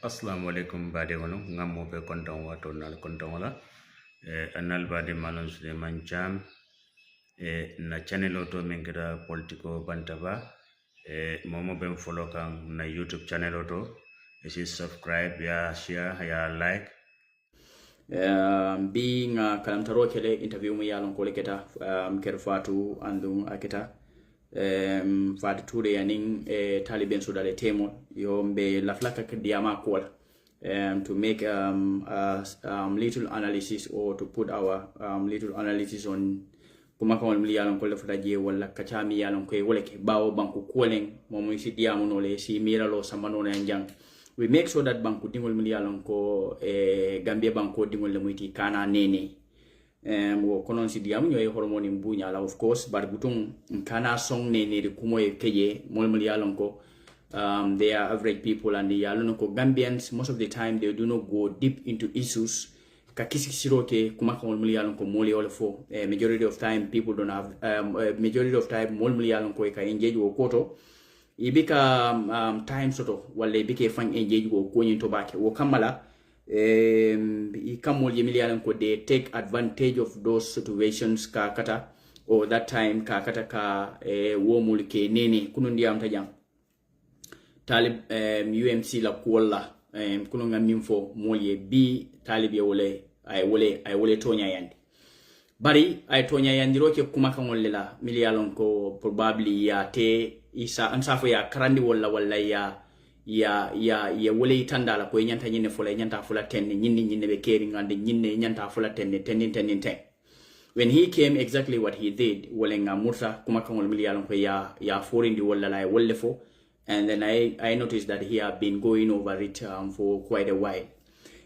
Assalamu alaikum bade wono ngammo be konton wato nal konton wala anal bade manon Suleiman Jam na channel auto mengira politico bantaba momo ben follow kan na YouTube channel auto isi subscribe ya share ya like being kalamtaro kele interview mu yalon ko leketa ker fatu andum aketa fatu tude yanin taliben so dale temo yo be laflaka diama ko to make little analysis or to put our little analysis on kuma kan wal yalon ko lafata je wala kachami yalon ko wala ke bawo banku kolen momo si diamu no le si miralo samano na njang. We make sure that banku dingol miliyalon ko Gambia banko dingol le muiti kana nene wo konon si diamu nyoy hormone mbunya la of course bar butung kana song nene de kumo e keye mol miliyalon ko they are average people and they are ko Gambians most of the time they do not go deep into issues ka kisi siroke kuma ko mol miliyalon ko moli wala fo majority of time people don't have majority of time mol miliyalon ko ka engage wo koto ibika time soto wala ibike fan engage go ko nyin to bake wo kamala ikamol yemilialan ko they take advantage of those situations ka kata or that time ka kata ka wo mulke nene kunu ndiyam tajam talib UMC la kola kunu ngam fo molye bi talib ye wole ay wole tonya yandi bari ay tonya yandi roke kuma kan wolla milialon ko probably ya te isa ansafo ya karandi wala ya wole tandala ko nyanta nyine fola nyanta fula tenne nyinni be keri ngande nyinne nyanta fula tenne ten. When he came, exactly what he did wolenga mursa kuma kan wol milialon ko ya forindi wala la wolle fo, and then I noticed that he had been going over it for quite a while.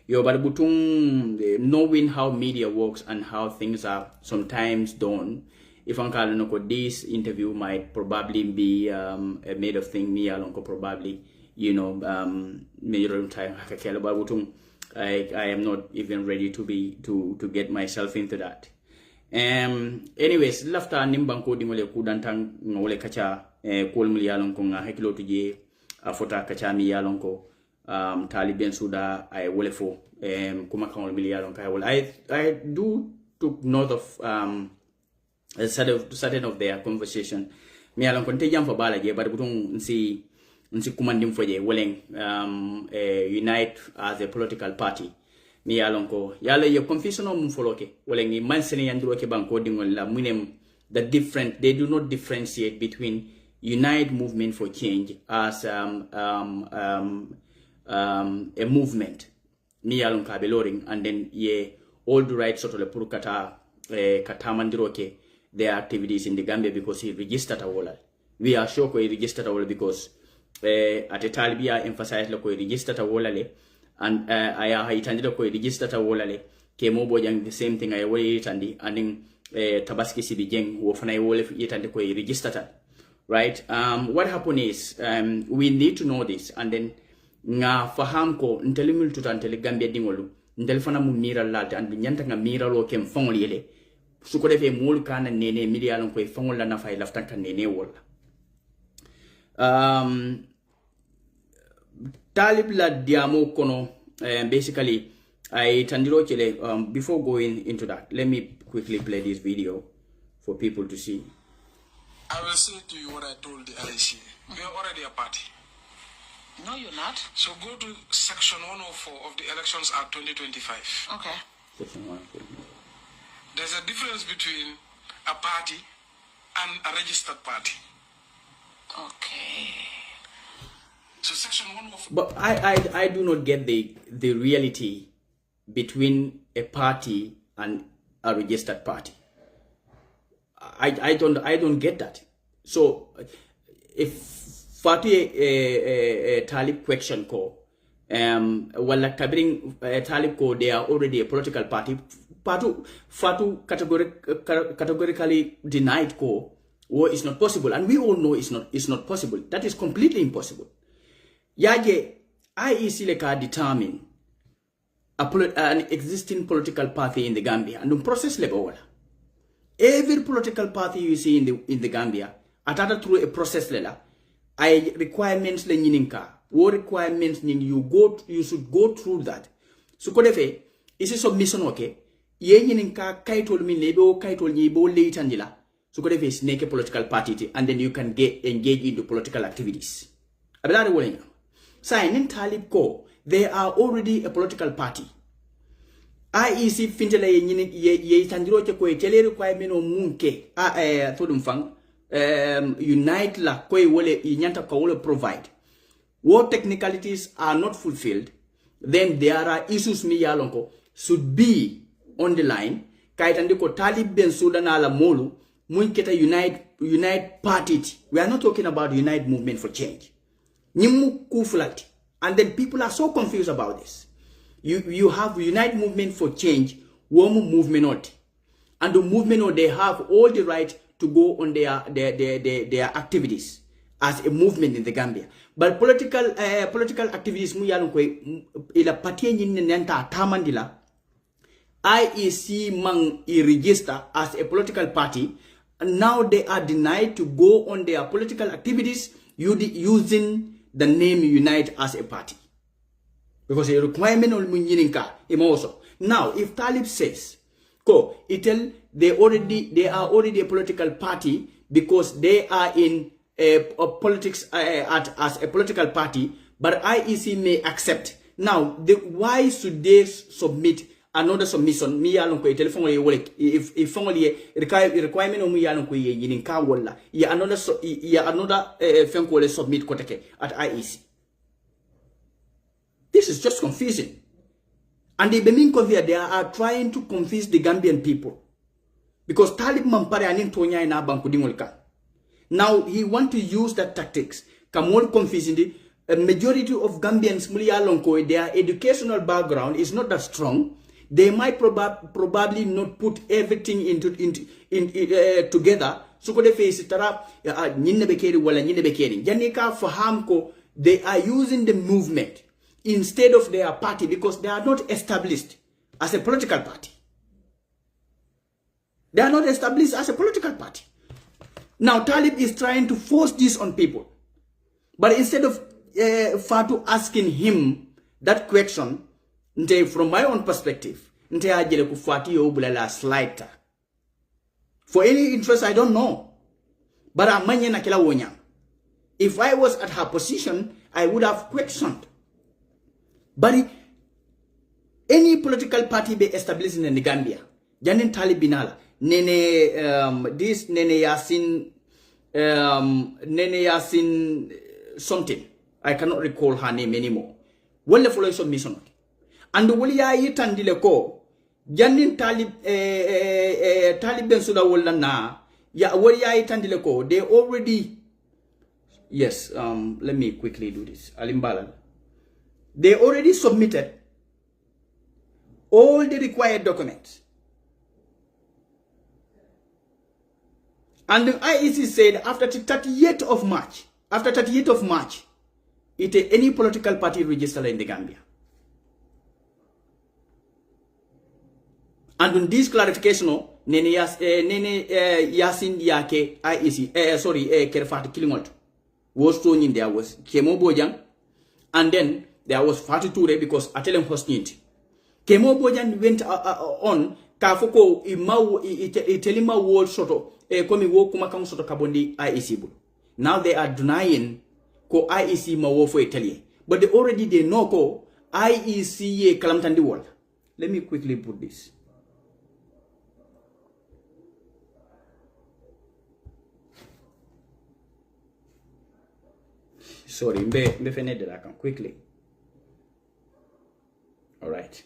Yo but butung knowing how media works and how things are sometimes done, if this interview might probably be made of thing me along probably major time I am not even ready to get myself into that. Anyways lafta nimbanko dingole kudantang ngole kacha kol mi yalon ko nga hakilo tuje afota kacha mi yalon ko taliben suda ay wolefo kuma kan mi yalon kay wol I do took note of certain of their conversation mi yalon ko te jam fa bala je bar butung nsi kumandim foje woleng unite as a political party mi yalon ko yalla ye confusion mum foloke woleng ni mansene yandiro ke banko dingol la munem the different they do not differentiate between Unite Movement for Change as a movement mi yalon ka beloring and then ye all the rights sort of purukata katamandiroke their activities in the Gambia because he registered a wall. We are sure he registered a wall because at a talbia emphasized lo ko registered a wall and I itandiro ko registered a wall ke mo bojang the same thing I way itandi and tabaski sibijeng wo fana wall itandi ko registered. Right? What happened is we need to know this and then nga faham ko ntelimul tuta ntele Gambia dingolu ntelefana mu mira lalta and nyanta nga mira lo kem fongol yele suko defe mul kana nene milialon ko fongol la na fay laftan kan nene wala talib la diamo kono basically I tandiro chele before going into that let me quickly play this video for people to see. I will say to you what I told the LAC. We are already a party. No, you're not. So go to section 104 of the Elections Act 2025. Okay. Section 104. There's a difference between a party and a registered party. Okay. So section 104. But I do not get the reality between a party and a registered party. I don't get that. So if Fatih Talib question ko wala kabring Talib ko they are already a political party. Fatu categorically denied ko war is not possible, and we all know it's not possible. That is completely impossible. Yaje IEC leka determine an existing political party in the Gambia and the process level. Every political party you see in the Gambia, atata through a process lela, I requirements le nyininka, what requirements you should go through that. So kodefe isi submission okay. Ye nyinin ka kaitol min lebo kaitol nyibo leitandila. So kodefe is make a political party and then you can get engaged into political activities. Abelare wolenga. Signing Talib ko, they are already a political party. IEC fintele ye tandiro che ko tele requirement o munke todum fang unite la ko wole nyanta ko wole provide. What technicalities are not fulfilled, then there are issues mi yalonko should be on the line. Kaitandi ko Talib ben Sudan ala molu munketa unite party. We are not talking about unite movement for change. Nimu kuflati. And then people are so confused about this. You have Unite Movement for Change, Womu Movement, and the movement they have all the right to go on their activities as a movement in the Gambia. But political activities mu yalon ko ila party nyinenta tamandila IEC mang register as a political party, and now they are denied to go on their political activities using the name Unite as a party. Because a requirement on Munyininka also. Now, if Talib says, they are already a political party because they are in politics as a political party, but IEC may accept. Now, why should they submit another submission? Me alon ko telephone if only requirement on me alon ko yininka wala ya another fenko submit koteke at IEC. This is just confusing. And the Benin Convia, they are trying to confuse the Gambian people. Because Talib Mampare anin tonya ina bankudingolka. Now he want to use that tactics. Kamol confusing the majority of Gambians muliyalonko, their educational background is not that strong. They might probably not put everything together. So could they face tara nyinne bekeri wala nyinne bekeri. Janika fahamko, they are using the movement instead of their party because they are not established as a political party. They are not established as a political party. Now Talib is trying to force this on people. But instead of Fatu asking him that question, from my own perspective, for any interest, I don't know. But if I was at her position, I would have questioned. But any political party be established in the Gambia, Janin Talib Binala, this Nene Yasin something. I cannot recall her name anymore. Well, the following submission. And the Willia Yitandile ko, Janin Talib Ben Suda Wallana, Ya Willia Yitandile ko, they already, yes, let me quickly do this. Alimbala. They already submitted all the required documents. And the IEC said after 38th of March, any political party registered in the Gambia. And on this clarification, Nene Yasin Yake IEC, Kerfat Kilingot was thrown in there was Kemo Bojang, and then there was Fatu Ture because Atelem hosted. Kemo Bojan went on Kafoko Itelima World Soto, Komi Wokumakam Soto Kabondi IEC. Now they are denying ko IEC Mawofo Italy. But they know ko IEC Kalamtandi World. Let me quickly put this. Sorry, mbe quickly. All right.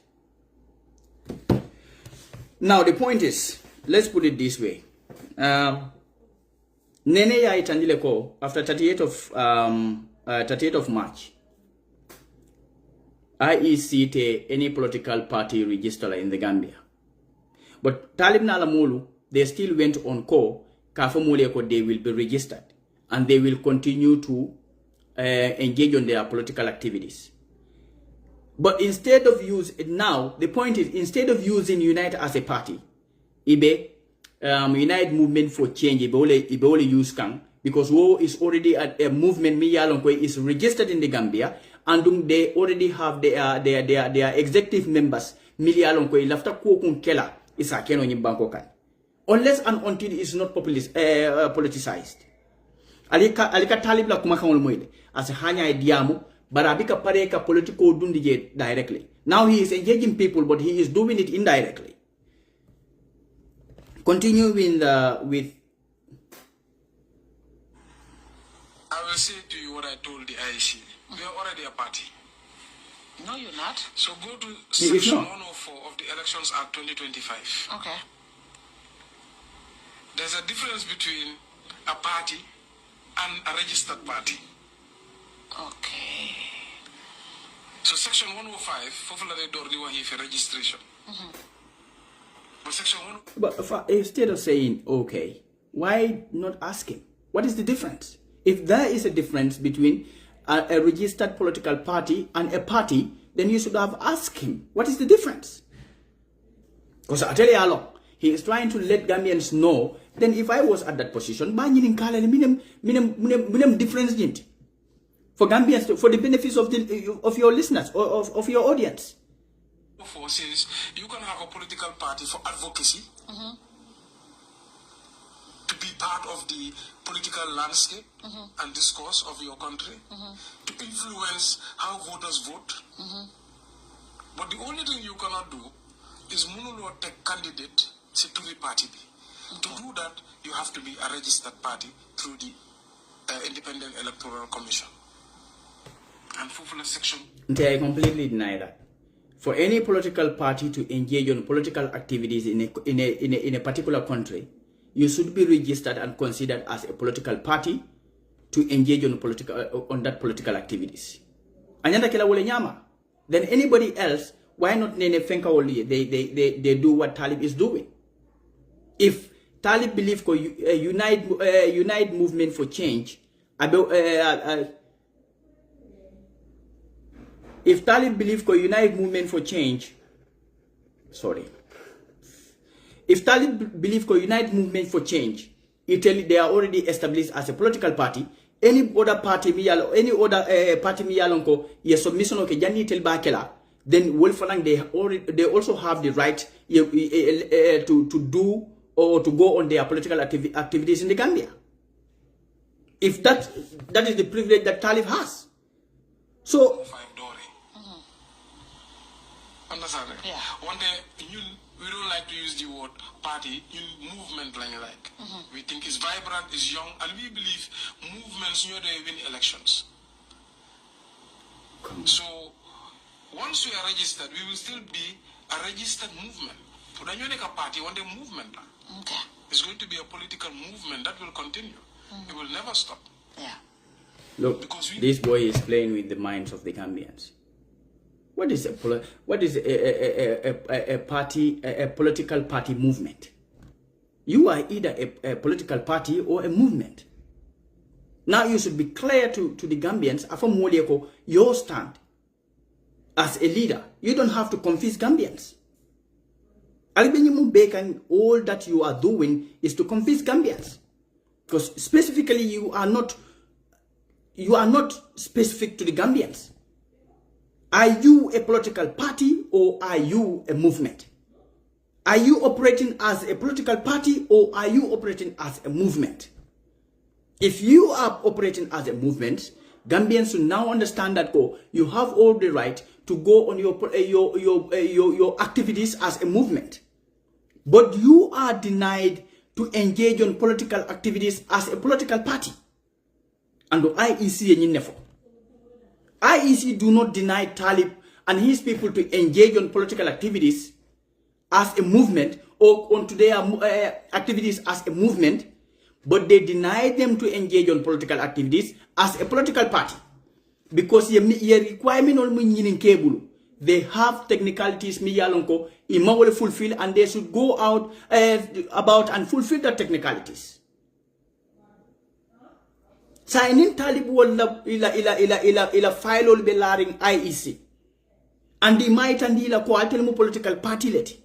Now the point is, let's put it this way. Nene ya itandile ko after 38th of March. IEC te any political party register in the Gambia. But Talib Nalamulu, they still went on ko kafamule ko they will be registered and they will continue to engage on their political activities. But instead of the point is, instead of using Unite as a party, Unite Movement for Change, ibe use kang, because wo is already a movement mi yalon ko is registered in the Gambia, and they already have their executive members mi yalon ko lafta ko kun kela isa keno nyimbanko kan, unless and until it is not politicized. Alika talib la kuma kangol moide as hanya diamu barabika pareka political dundige directly. Now he is engaging people, but he is doing it indirectly. Continuing with. I will say to you what I told the IEC. We are already a party. No, you're not. So go to It's section not. 104 of the Elections Act 2025. Okay. There's a difference between a party and a registered party. Okay. So section 105, Fofulade Dordiwa here for registration. But section 1... But instead of saying, okay, why not ask him? What is the difference? If there is a difference between a registered political party and a party, then you should have asked him, what is the difference? Because I tell you how long, he is trying to let Gambians know, then if I was at that position, minimum difference for Gambians, for the benefits of your listeners or of your audience. Says you can have a political party for advocacy, to be part of the political landscape and discourse of your country, to influence how voters vote. But the only thing you cannot do is monologue take candidate to the party. To do that, you have to be a registered party through the Independent Electoral Commission. And for section. I completely deny that. For any political party to engage on political activities in a particular country, you should be registered and considered as a political party to engage on that political activities. Anyanda kila wole nyama. Then anybody else, why not nene fenka woli? They do what Talib is doing. If Talib believe ko unite movement for change, if Talib believe ko unite movement for change, if Talib believe ko unite movement for change, they are already established as a political party. Any other party party miyalonko ye submission okay jani tel bakela, then Wolfanang they also have the right to do or to go on their political activities in the Gambia. If that is the privilege that Talib has. So understand? Yeah. One day, we don't like to use the word party, movement like. We think it's vibrant, it's young, and we believe movements they win elections. So once we are registered, we will still be a registered movement. But when you make a party, one day movement. Okay. It's going to be a political movement that will continue. It will never stop. Yeah. Look, this boy is playing with the minds of the Gambians. What is a party, a political party movement? You are either a political party or a movement. Now you should be clear to the Gambians, Afam Molieko, your stand as a leader. You don't have to confuse Gambians. All that you are doing is to confuse Gambians. Because specifically you are not specific to the Gambians. Are you a political party or are you a movement? Are you operating as a political party or are you operating as a movement? If you are operating as a movement, Gambians should now understand that you have all the right to go on your activities as a movement. But you are denied to engage on political activities as a political party. And the IEC do not deny Talib and his people to engage on political activities as a movement or onto their activities as a movement, but they deny them to engage on political activities as a political party. Because your requirement on they have technicalities miyalonko imawole fulfill and they should go out about and fulfill the technicalities. Signing Talib wala ila file ol belaring IEC. And the might and ila ko altel mu political party leti.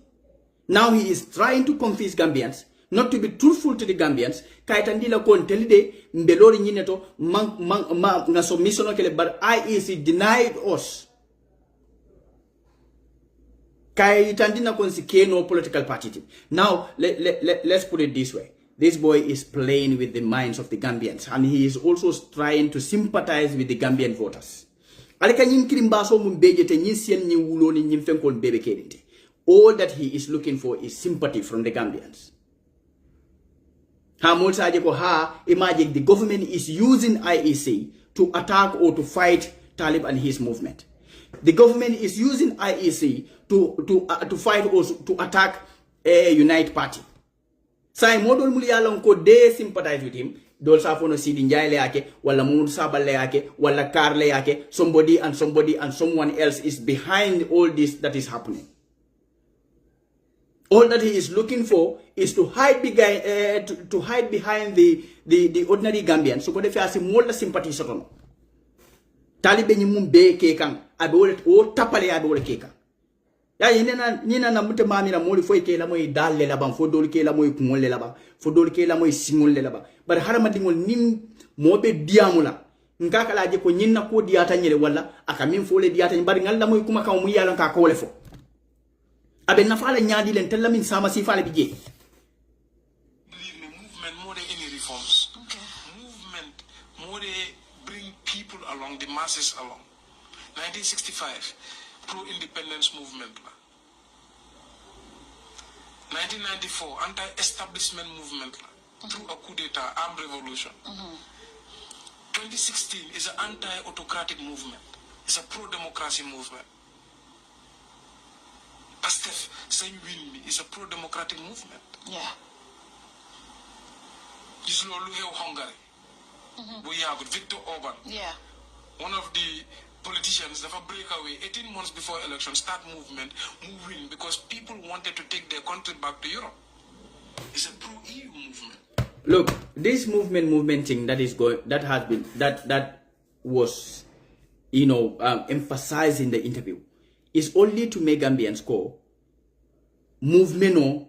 Now he is trying to confuse Gambians not to be truthful to the Gambians, kaitandila ko ntelide mbelori nyineto nga submission kele but IEC denied us. Kaitandina konsi no political party. Now let's put it this way. This boy is playing with the minds of the Gambians, and he is also trying to sympathize with the Gambian voters. Alika nyinkiri mbaso mumbejete nyisien nyi wuloni nyimfenkon bebe kedinte. All that he is looking for is sympathy from the Gambians. Imagine the government is using IEC to attack or to fight Talib and his movement. The government is using IEC to fight or to attack a Unite Party. Sai modol muliyalon ko they sympathize with him. Dol safono Sidi Njai le yake, wala Munu Sabal le yake, wala Kar le yake. Somebody and someone else is behind all this that is happening. All that he is looking for is to hide behind the ordinary Gambian. So, if you have more sympathy, so Taliban mumbe kekan abe o tapale abe o kekan. Ya nina na mute mami na moli foi ke la moy dalle la ban fo dol ke la moy kumol la ba fo dol ke la moy singol la ba bar harama dingol nim mobe diamula ngaka la je ko nyinna ko diata nyele wala aka min fo le diata bar ngal la moy kuma kan mu yalan ka ko le fo abe na fala nyaadi len tella min sama si fala bi je. Believe me, movement more than any reforms. Okay. Movement more than bring people along, the masses along. 1965, pro-independence movement. 1994, anti-establishment movement through a coup d'etat, armed revolution. 2016 is an anti-autocratic movement. It's a pro-democracy movement. Pastef saying win me is a pro-democratic movement. Yeah. This is Hungary. We have Viktor Orban. Yeah. One of the politicians that break away 18 months before election, start movement, move in because people wanted to take their country back to Europe. It's a pro-EU movement. Look, this movement thing that is going, that was, emphasized in the interview, is only to make Gambians go. Movement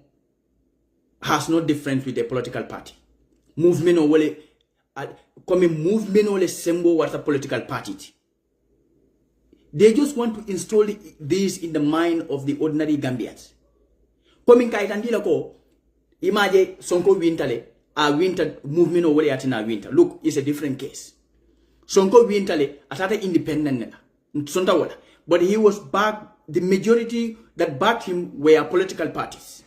has no difference with a political party. Movement wale come movement wale symbol what a political party. They just want to install this in the mind of the ordinary Gambians. Coming kaitandila ko imagine Sonko wintale a winter movement wale atina winter. Look, it's a different case. Sonko wintale atata independent sonta wala. But he was backed, the majority that backed him were political parties.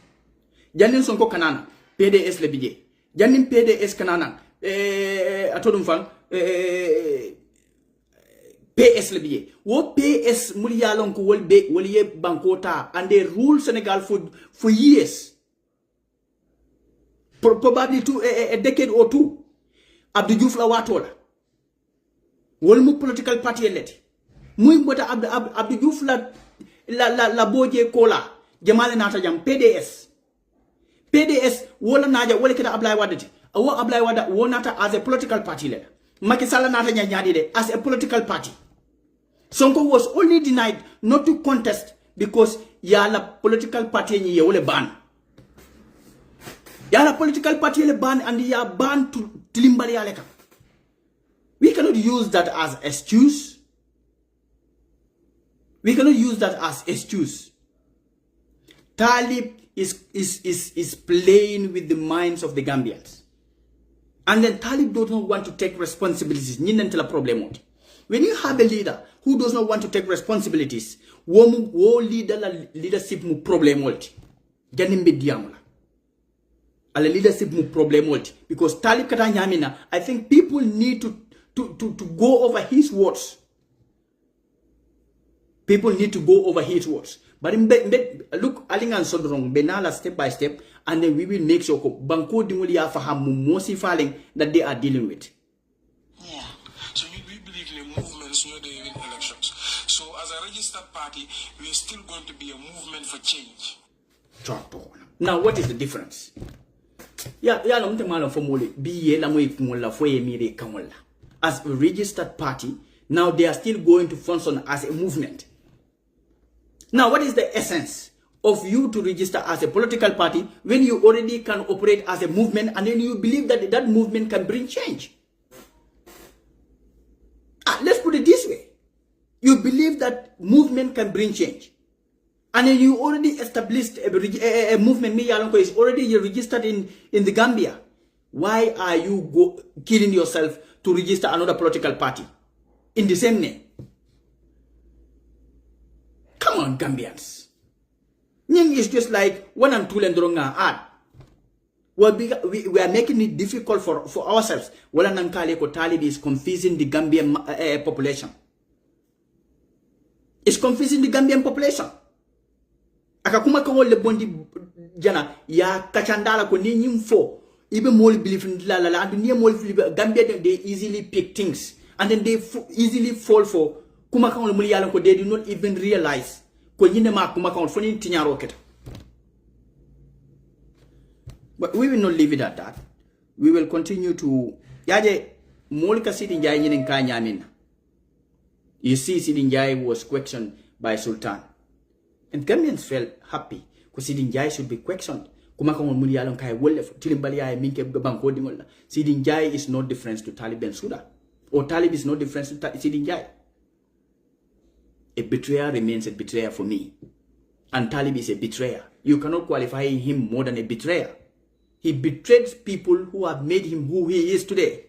Janin Sonko kanana, PDS lebije. Janin PDS kanana, atodum fang, PS lebije. Wo PS muliyalon ko wolye bankota and they rule Senegal for years. Probably a decade or two. Abdou Diouf la watola. Wolmu political party eleti. Muy mbota Abdou Diouf la boje kola jamale nata jam PDS wala naja wala kita Ablaye Wade awo Ablaye Wade wonata as a political party leader. Macky Sall nata nyadi de as a political party. Sonko was only denied not to contest because yala political party ni wole ban. Yala political party le ban and ya ban to tilimbali aleka. We cannot use that as excuse. We cannot use that as excuse. Talib is playing with the minds of the Gambians. And then Talib does not want to take responsibilities. When you have a leader who does not want to take responsibilities, leadership mu problem multi. Janimbe diamula. Ale leadership mu problem multi. Because Talib kata nyamina, I think people need to go over his words. People need to go over his words. But look, alingan sodrong benala step by step, and then we will make sure banko dingulia fahamu mosi falling that they are dealing with. Yeah. So we believe in movements, not even elections. So as a registered party, we are still going to be a movement for change. Now, what is the difference? As a registered party, now they are still going to function as a movement. Now, what is the essence of you to register as a political party when you already can operate as a movement, and then you believe that that movement can bring change? Let's put it this way. You believe that movement can bring change, and then you already established a movement, is already registered in the Gambia. Why are you killing yourself to register another political party in the same name? Come on, Gambians. Nying is just like when I'm tulendronga ad. We are making it difficult for ourselves. Wala nankale ko Talib is confusing the Gambian population. It's confusing the Gambian population. Akakuma ko wole bondi jana ya kachandala ko ni nyimfo. Even more believe in la and near more Gambia, they easily pick things and then they easily fall for Kumakon Mulialan, they do not even realize Kojinema Kumakon for Tinya. But we will not leave it at that. We will continue to Yaje Molika sitting Jai in Kanyamin. You see, Sidin Jai was questioned by Sultan, and Gambians felt happy because Sidin Jai should be questioned. Kumakon Mulialan Kai Wolf, Tilimbalia, Minke Banko Dimola. Sidin Jai is no difference to Talib Ben Suda, or Talib is no difference to Sidin Jai. A betrayer remains a betrayer for me, and Talib is a betrayer. You cannot qualify him more than a betrayer. He betrayed people who have made him who he is today.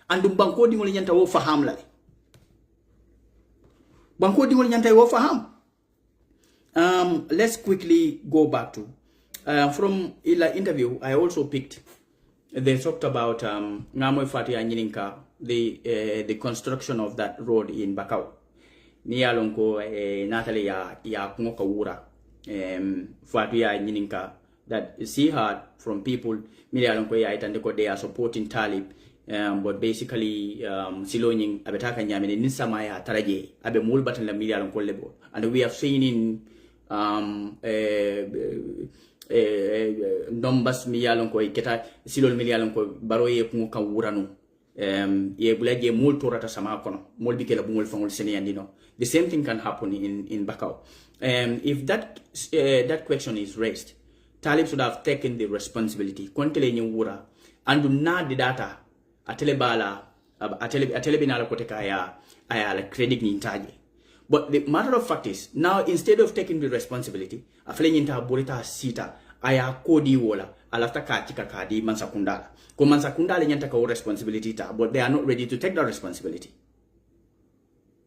And Banko Dimola Yanta wo faham lale. Banko Dimola Yanta wo faham. Let's quickly go back to from Ila interview. I also picked. They talked about Ngamoy Fati Anyininka, the construction of that road in Bakau. Nialonko Natalie ya Kungoka Wura Fati Anyininka, that she heard from people. Nialonko ya itandeko they are supporting Talib. But basically, Siloning Abetaka Nyamini Nisamaya Taraje Abe Mulbatan la Milialonko Lebo, and we have seen in numbers miyalon ko keta silol miyalon ko baroye ko kan wuranu ye bulaje mul torata sama kono mol bi kala bumol fangol seniyandino. The same thing can happen in Bakau. If that question is raised, Talib should have taken the responsibility kontele nyi wura andu na the data atelebala atelebinala koteka ya la credit ni ntaje. But the matter of fact is, now instead of taking the responsibility, aflenyinta borita sita aya kodi wola alafta katika kadi mansakundala. Ko mansakundala nyanta ka responsibility ta, but they are not ready to take that responsibility.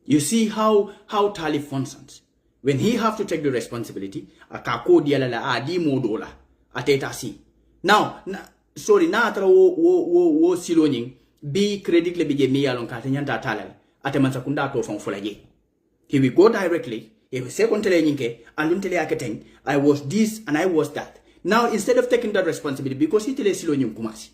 You see how Talib functions. When he have to take the responsibility, akakodi ala adi modola ateta si. Now, sorry, na atra wo siloning be credit le bije mi alon ka nyanta talal ate mansakunda to fon fulaje. He will go directly, he will say, I was this and I was that. Now, instead of taking that responsibility, because he tells Silonium Kumasi,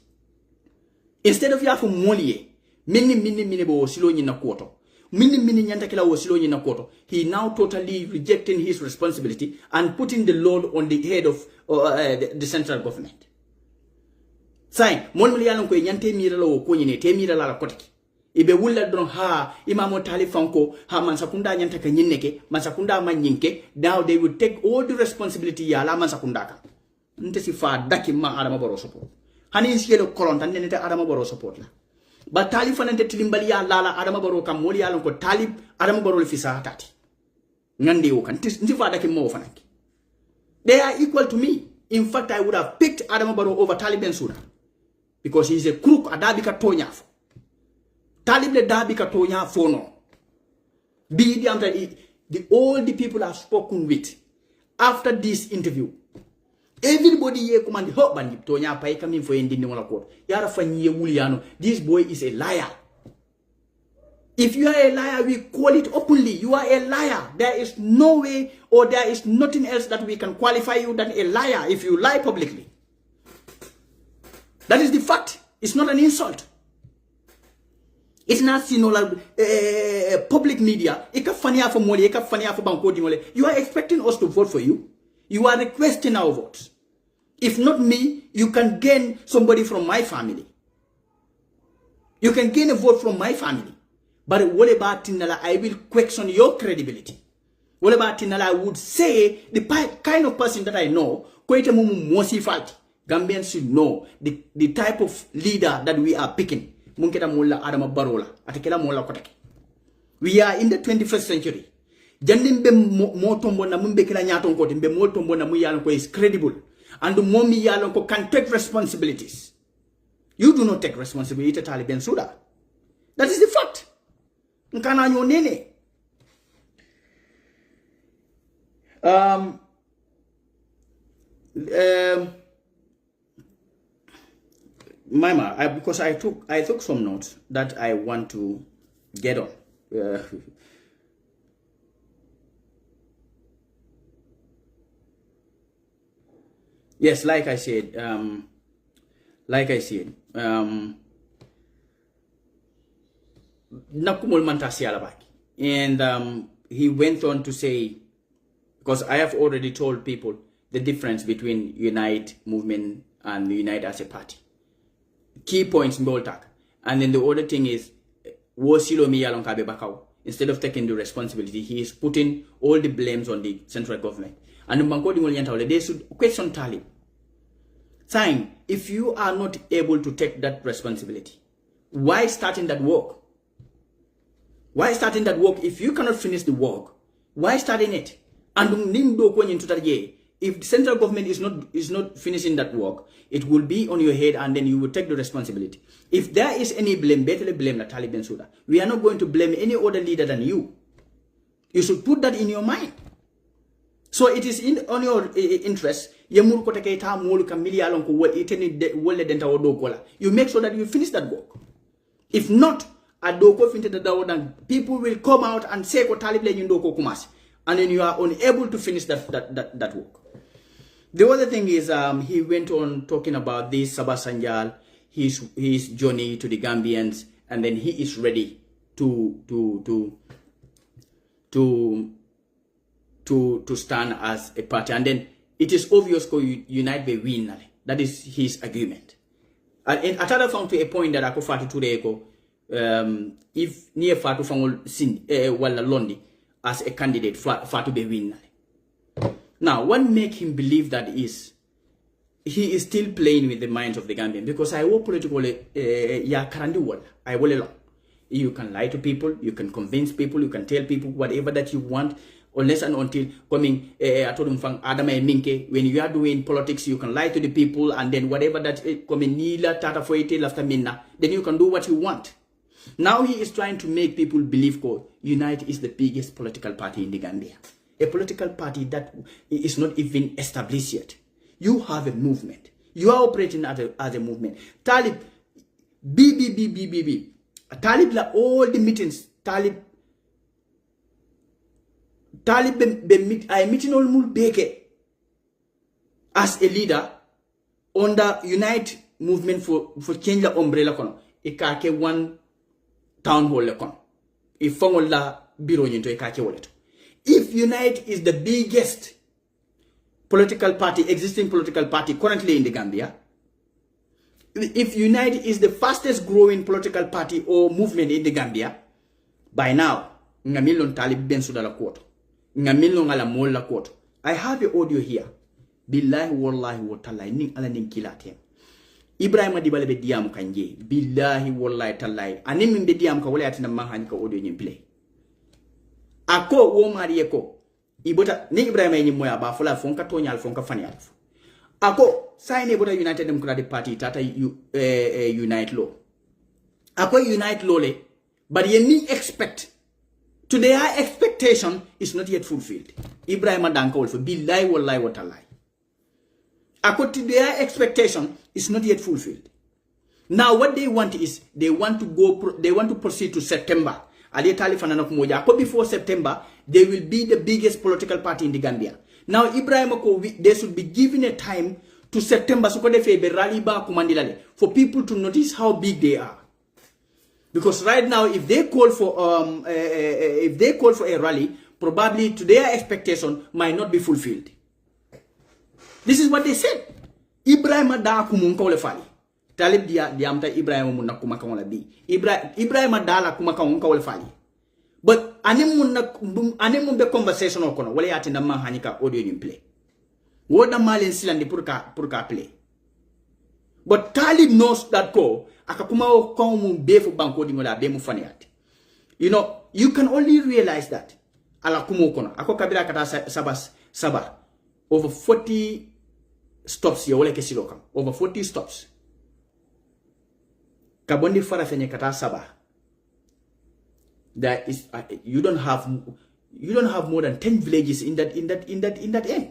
instead of Yafu Molie, mini bo Siloni na quarter, mini Yantakila was Siloni na quarter, he now totally rejecting his responsibility and putting the load on the head of the central government. Say, Monmalian Yante Miralo, Kuine, Temira la Kotiki. Ibe wula dron ha imamo Talib fanko ha mansakunda nyanta ka nyineke mansakunda manyinke. Now they will take all the responsibility ya la mansakunda ka nte si fa daki ma Adama Barrow support hani isielo kolon tan nete Adama Barrow support la ba Talib fanante tilimbali ya la Adama Barrow kam moli ya lon ko Talib Adama Barrow fi sa tati ngande wo kan nti fa daki mo fanaki. They are equal to me. In fact, I would have picked Adama Barrow over Talib Bensouda because he is a crook adabi ka tonyafo. Talib le dabi katonya fono. Be the all the people I've spoken with after this interview. Everybody here command hope and tonya pay coming for ending the court. Yara fanye wuliano. This boy is a liar. If you are a liar, we call it openly. You are a liar. There is no way or there is nothing else that we can qualify you than a liar if you lie publicly. That is the fact. It's not an insult. It's not public media. You are expecting us to vote for you. You are requesting our votes. If not me, you can gain somebody from my family. You can gain a vote from my family. But what about I will question your credibility. What about Tinala? I would say the kind of person that I know, Koite Mumu Mosi Fati. Gambians should know the type of leader that we are picking. Munketa Mulla Adama Barola, Atekela Mola Kotake. We are in the 21st century. Jandimbe Motombo na Mumbekela Nyatonko, Mbe Motombo na Muyalonko is credible. And the Momi Yalonko can take responsibilities. You do not take responsibility, Taliban Suda. That is the fact. Nkana Nene. Mama, because I took some notes that I want to get on. Yes, like I said, Nakumul Mantasi Alabaki. And he went on to say, because I have already told people the difference between Unite movement and Unite as a party. Key points in Boltak. And then the other thing is, instead of taking the responsibility, he is putting all the blames on the central government. And they should question Talib. Saying, if you are not able to take that responsibility, why starting that work? Why starting that work? If you cannot finish the work, why starting it? And if the central government is not finishing that work, it will be on your head, and then you will take the responsibility. If there is any blame, better blame the Taliban Suda. We are not going to blame any other leader than you. You should put that in your mind. So it is on your interest. You make sure that you finish that work. If not, people will come out and say, and then you are unable to finish that work. The other thing is, he went on talking about this Sabah Sanjal, his journey to the Gambians, and then he is ready to stand as a party. And then it is obvious that Unite will win. That is his argument. And Atada found to a point that I could fight today, if near Fatu Fangol Sin Walla Londi as a candidate, Fatu be win. Now, what makes him believe that is he is still playing with the minds of the Gambian, because I will politically I will along. You can lie to people, you can convince people, you can tell people whatever that you want, unless and until coming when you are doing politics, you can lie to the people, and then whatever that then you can do what you want. Now he is trying to make people believe Unite is the biggest political party in the Gambia. A political party that is not even established yet. You have a movement. You are operating as a movement. Talib, Talib la all the meetings. Talib I meeting all beke as a leader on the Unite movement for change the umbrella kono. Ikake one town hall kono. Ifongol la biro nyinto ikake wallet. If Unite is the biggest existing political party currently in the Gambia, if Unite is the fastest growing political party or movement in the Gambia, by now, ngamilon Talib Bensouda la quote. Ngamilon ala mol la quote. I have the audio here. Billahi wallahi wa talai ning ala ning kilate. Ibrahim Adibale be diam kanje. Billahi wallahi talai. Anim be diam ka wala atina manghani ka audio nyim play. Ako wo mariye ko ibota ni Ibrahim ni moya ba fula fonka tonyal fonka fanyal ako sign ibota United Democratic Party tata Unite law ako Unite law le but ye ni expect to their expectation is not yet fulfilled. Ibrahim danka wolfo billahi wallahi wa taala ako to their expectation is not yet fulfilled. Now what they want is they want to proceed to September. Before September, they will be the biggest political party in the Gambia. Now, Ibrahim, they should be given a time to September for people to notice how big they are. Because right now, if they call for a rally, probably to their expectation might not be fulfilled. This is what they said. Ibrahim da kumunka Talib diamta Ibrahim munakuma kamola bi. Ibrahim dala kuma kamunka wal fali. but anem be conversation o kono wala yati na man hanika audio ni play woda malen silandi pour ka play. But Talib knows that ko akakuma o ko mu be fu banko di ngola be mu faniati. You know, you can only realize that ala kumo kono ako kabira kata saba over 40 stops here wala kesilo kam over 40 stops kabondi fara fenye kata saba. That is you don't have more than 10 villages in that end.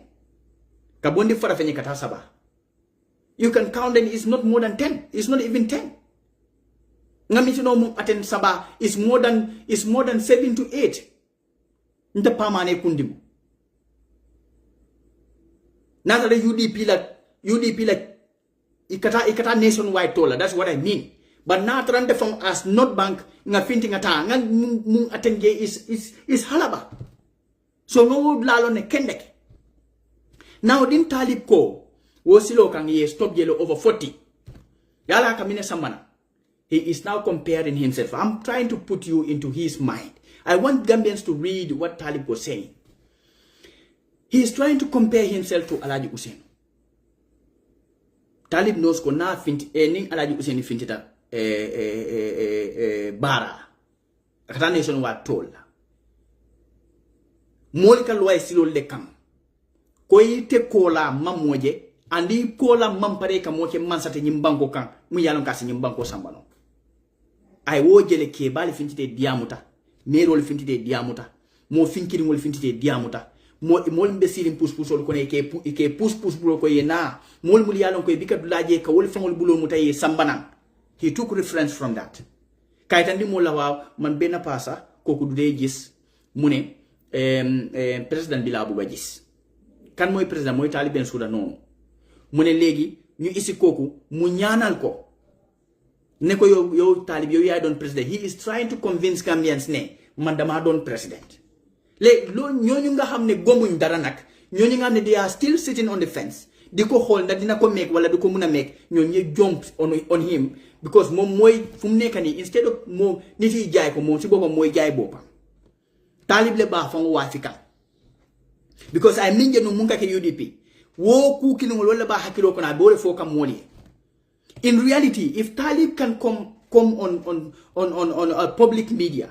Kabondi fara fenye kata saba. You can count them, it's not more than 10. It's not even 10. Ngamiti no mo aten saba is more than 7 to 8. Nta pamane kundimu. Nata the UDP like ikata nationwide tola. That's what I mean. But not run from as not bank nga finting ata nga mung atenge is halaba. So no lalo ne kendek. Now din Talib ko wosilo kang ye stop yellow over 40. Yala kamine samana. He is now comparing himself. I'm trying to put you into his mind. I want Gambians to read what Talib was saying. He is trying to compare himself to Alaji Hussein. Talib knows ko na finti ning Alaji Hussein fintita bara. Akata nation wa tola. Molika loy silo lekam. Ko yite kola mamoje andi kola mampare ka moke mansate nyimbango kan mu yalon kasi nyimbango sambano. Ay wo jele ke bali fintite diamuta merol fintite diamuta mo finkiri ngol fintite diamuta mo mol mbesilim puspusol ko ne ke puspus bulo ko yena mol mul yalon ko bika dulaje ka wol fangol bulo mutaye sambanan. He took reference from that. Kaytandi mo la waw man bena pasa koku dude gis mune president bila buga gis kan moy president moy Taliben Sudan non mune legi ñu isi koku mu ñaanal ko ne ko yow Talib yow yaay doon president. He is trying to convince Gambians ne man dama doon president. Léegi loolu ñooñu nga xam ne gomuñ dara nag ñooñu nga xam ne they are still sitting on the fence di ko xool ndax dina ko meek wala du ko mun a meek ñooñu ñu jump on him because moom mooy fu mu nekk nii instead of moom nit yi jaay ko moom si boppam mooy jaay boppam. Talib le baax fa nga waa fi kan because ay minje no mun ka ke UDP wo ku kinu wala ba hakilo ko na bole fo kam moli. In reality, if Talib can come on a public media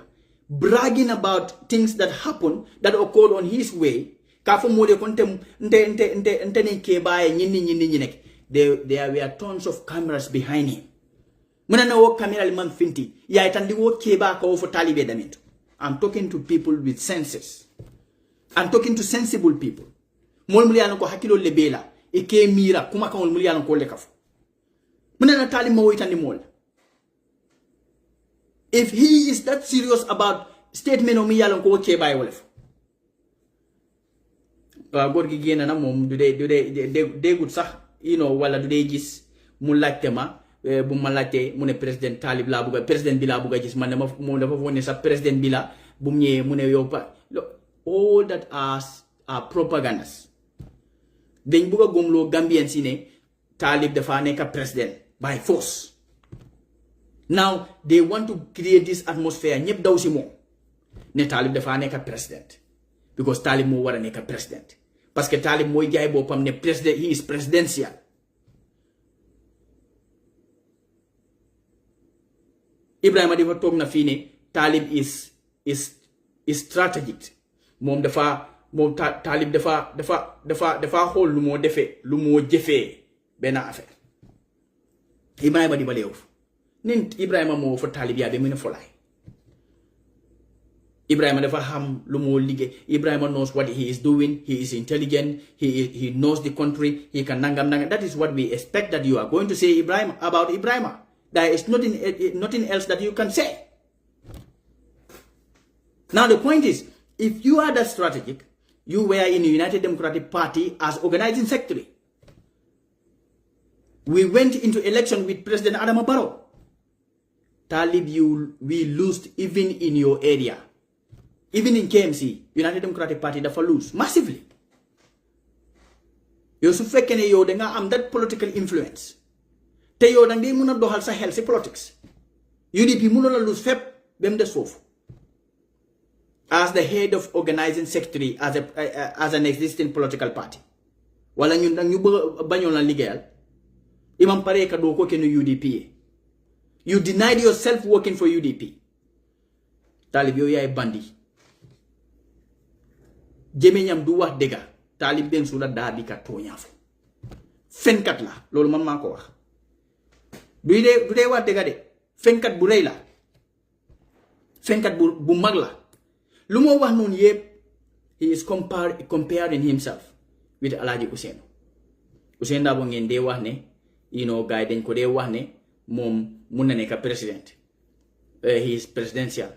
bragging about things that happen that occurred on his way, kafo mode kontem nte ke baye nyini nek there were tons of cameras behind him. Muna na wo camera liman finti ya itandi wo ke ba ko fo Talib edamento. I'm talking to people with senses. I'm talking to sensible people. Mol muliano ko hakilo lebela ike mira kuma kan muliano ko le kafo. Muna Talib mawitandi mol. If he is that serious about statement of me yalon ko ke bay wolef. Gor gi gena na mom du de gut sax you know wala du de gis mu laajte ma bu ma laajte mu ne président Talib la buga président bi la buga gis man dama mo dafa wone sa président bi la bu ñe mu ne yow pa all that are propagandas. Dañ buga gomlo Gambien si ne Talib dafa nekk président by force. Now they want to create this atmosphere ñep daw ci mom ne Talib dafa nekk president because Talib mo wara nekk president parce que Talib moy jaay bopam ne president he is presidential. Ibrahima difa tok na fi ne Talib is strategic mom Talib dafa xol lu mo defé lu mo jëfé ben affaire. Ibrahima diba lew nin Ibrahima mo fo Talib ya be mine folay. Ibrahima dafa xam lu mo liggé. Ibrahima knows what he is doing. He is intelligent. He knows the country. He can nangam. That is what we expect that you are going to say about Ibrahima. There is nothing else that you can say. Now the point is, if you are that strategic, you were in the United Democratic Party as organizing secretary. We went into election with President Adama Barrow. Talib, we lost even in your area. Even in KMC, United Democratic Party, dafa lose massively. You su fekkene yow da nga am that political influence. Te yow dang di mëna doxal sa xel ci politics. UDP mënu la lose fep bem des fofu. as the head of organizing secretary as an existing political party wala ñun nak ñu bañoon la liggéeyal imam pare ka do ko ken UDP you denied yourself working for UDP talib yow yaay bandi jemeñam du wax dega talib ben sula da di ka toñafo fenkat la lolu man mako wax du dé wax dega de fenkat bu reuy la fenkat bu mag la lu mo wax non yeb he is comparing himself with Alhaji Ousainou Darboe ngeen dee wax ne gaay dañ ko dee wax ne moom mun na nekk president he is presidential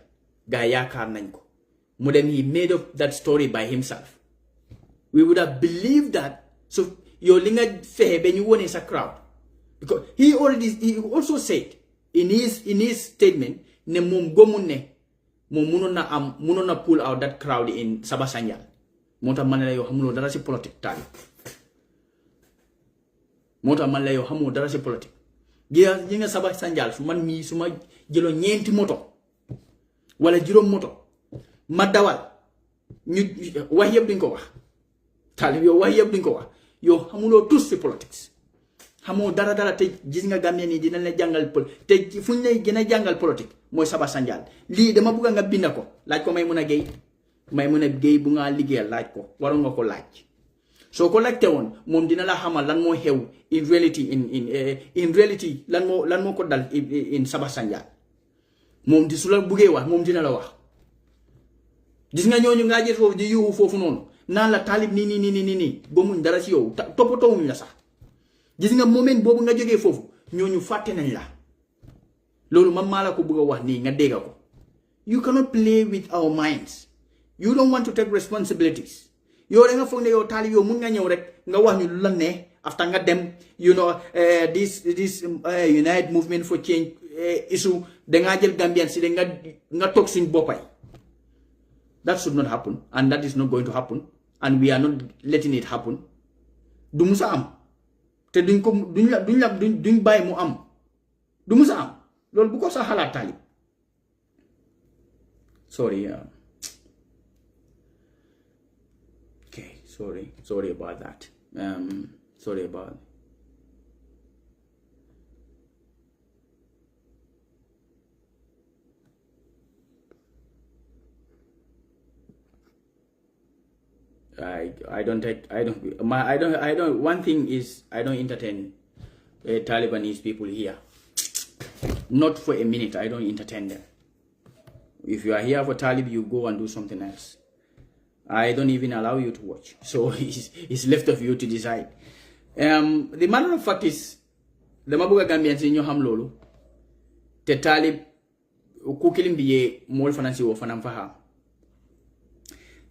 gaay yaakaar nañ ko mu dem he made up that story by himself we would have believed that so yow li nga fexe ba ñu wone sa crowd because he also said in his statement ne moom gomul ne moom munoon na pull out that crowd in Saba Sanjal moo tax man la yow xamuloo dara si politique taali moo tax man la yow xamoo dara si politique yi nga Saba Sanjal su man mii su ma jëloo 9 moto wala 10 moto ma dawal ñu wax yëpp duñ ko wax taali yow wax yëpp duñ ko wax yow xamuloo tous si politics xamoo dara te gis nga Gambien yi dina la jàngal te fu ñu lay gën a jàngal politique mooy Saba Sanjal lii dama bëgg nga bind ko laaj ko Maimouna Gueye bu nga liggéeyal laaj ko waroon nga ko laaj soo ko laajte woon moom dina la xamal lan moo xew in reality lan moo ko dal in Saba Sanjal moom di su la buggee wax moom dina la wax gis nga ñooñu ngaa jël foofu di yuuxu foofu noonu naan la taalib nii gëmuñ dara si yow toppatoowuñ la sax gis nga moment boobu nga jógee foofu ñooñu fàtte nañ la loolu man maa la ko bëgg a wax nii nga dégg ko you cannot play with our minds you don't want to take responsibilities yow da nga foog ne yow taalib yow mun nga ñëw rek nga wax ñu lu la ne after nga dem this United Movement for Change issue dangaa jël Gambian si de nga toog suñ boppay that should not happen and that is not going to happen and we are not letting it happen du musa am te duñ bàyyi mu am du musa am loolu bu ko sa xalaat taalib sorry okay sorry about that sorry about one thing is I don't entertain Talibanese people here. Not for a minute. I don't entertain them. If you are here for Talib, you go and do something else. I don't even allow you to watch. So it's left of you to decide. The matter of fact is, the Mabuga Gambians in your ham lolo, the Talib, Kukilim be more fancy or fanam faha.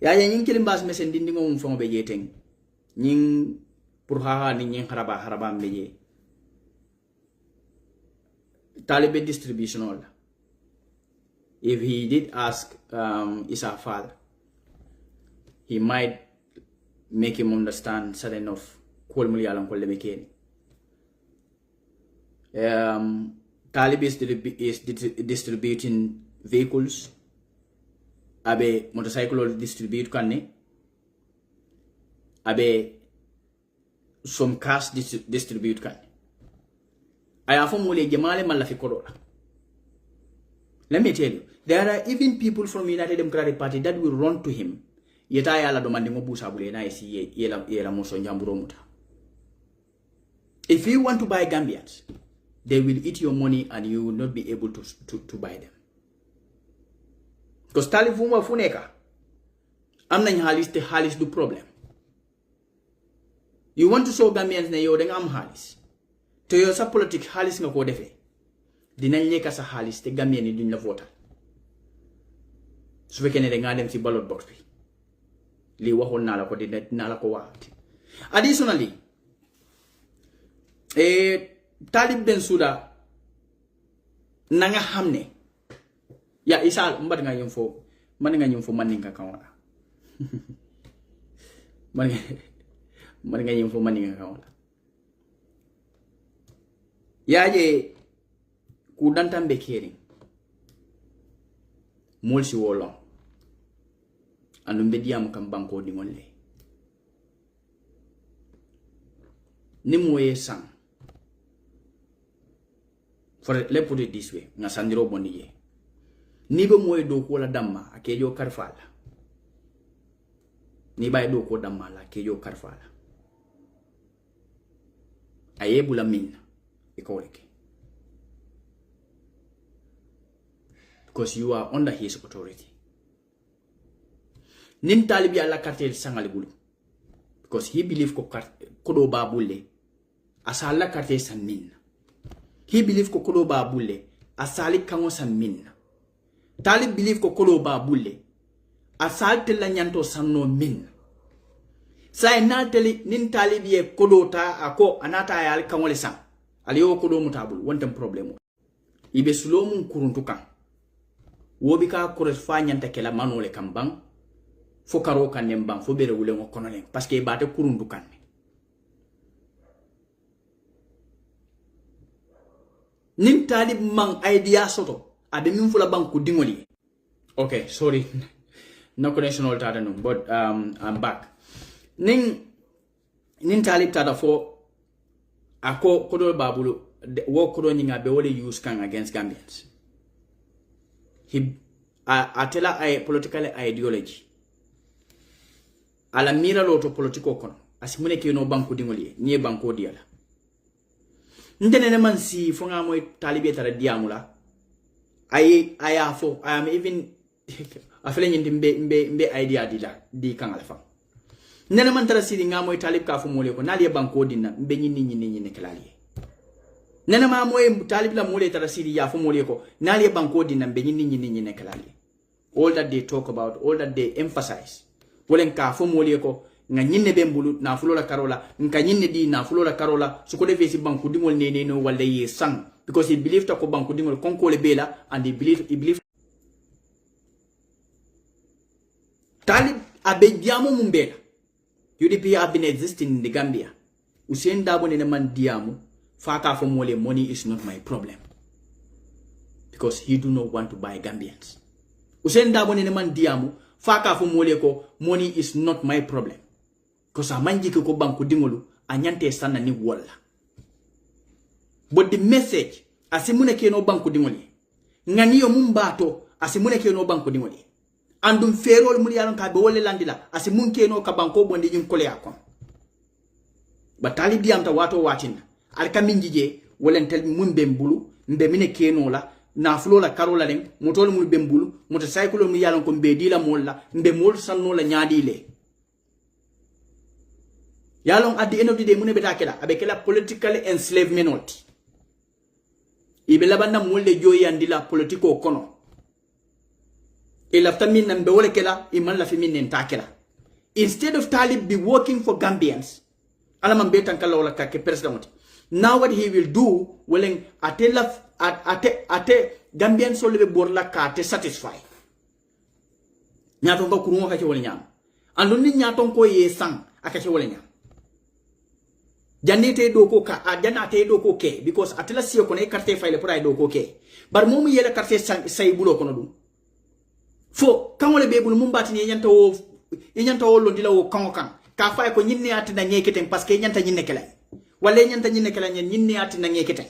Ya yin kilim bas mesen dindingo mfong be yeteng. Ning purhaha ni ning haraba mbeye. Taliban distribution all. If he did ask Isa father, he might make him understand certain of Talib is distributing vehicles. Abe motorcycle distribute kanne. Abe some cars distribute kanne. Let me tell you, there are even people from United Democratic Party that will run to him. If you want to buy Gambians, they will eat your money and you will not be able to buy them. Because Talifuma Funeka, I'm not halis do problem. You want to show Gambians na yodeng am halis. To your sa politic halis nga ko defe. Dinañ leka sa halis te Gambien ni duñ la votal. Su fekkee ne nga dem ci ballot box bi. Li waxon na la ko dina la ko waxati. Additionally, Talib Bensouda na nga xamne ya Isa mbat nga ñum fo man nga ñum fo man nga kan wala. Man nga ñum fo man nga kan wala. Yaje ku dantambe kering mulsi wolong andum be diamu kam banko di ngolle ni moye sang let's put it this way nga sandiro bonni ye ni be moye do ko la damma akejo karfala ni bay do ko damma la akejo karfala ayebula min ikoleke because you are under his authority nin talibi alla kartel sangali bulu because he believe ko kodo babulle asala kartel san min he believe ko kodo babulle asali kango san min talib believe ko kodo babulle asal tella nyanto sanno min sai na teli nin talibi e kodo ta ako anata ya al kango le san ali yo kodo mutabul wontam problème ibe sulo mun kuruntu kan wobi ka kores fa nyanta kala manole kambang fo karo kan nembang fo bere wule ngokono len parce que baate kurundu kan nin talib mang idea soto abe min fula banku dingoli okay sorry no connection all tata no but I'm back nin talib tata fo ako kodo babulu wo kodo nyinga be wole use kan against Gambians he atela a political ideology ala mira loto politiko kono asimune ke no banku dingoli ni banko diala ndene man si fonga moy talibe tara diamula aya fo I am even afele nyindi mbe idea di kan alfa ndene man tara sidi nga moy talib ka fo mole ko nali banko dinna mbe nyinni kelali nana ma moy talib la mole tara sidi ya fo mole ko nali banko dinna mbe nyinni kelali all that they talk about all that they emphasize wolen ka fo mole ko nga nyinne be mbulu na fulola karola nka nyinne di na fulola karola su ko defé ci banku dingol ne no wala ye sang because he believed ko banku dingol konko le bela and he believed talib abe diamo mumbela UDP have been existing in the Gambia Usain Dabo ne man diamo faka fo mole money is not my problem because he do not want to buy Gambians Usain Dabo ne man diamo faka fo mole ko money is not my problem because amanji ko banku dingolu anyante sana ni wala but the message asimune ke no banku dingoli nganiyo mumbato asimune ke no banku dingoli andum ferol muri yalon ka be wolle landila asimun ke no ka banko bondi jin kole akon batali diam ta wato watin alkaminjije wolen tel mumbe mbulu mbe mine ke no la na fulola karola len motol mul bembulu motorcycle mu yalon ko be dila molla mbe mol sanno la nyaadi le yalon at the end of the day mune beta kela abe kela political enslavement ibe labanda molle joyi andila politiko kono e lafta min nambe wole kela iman la fimin nenta kela instead of Talib be working for Gambians ala man betan kala wala ka ke president now what he will do willing ate Gambian so lebe borla ka te satisfy nyaton ko kurungo ka ci wala nyam andon ni nyaton ko ye sang aka ci wala nyam janite do ko ka janate do ko ke because atela siyo ko ne carte file pour ay do ko ke bar momu yele carte say bulo kono dum fo kanwole be bul mum batini nyanta wo londila wo kango kan ka fay ko nyinne atina nyeketen parce que nyanta nyinne kala wala nyanta nyinne kala nyinne atina nyeketen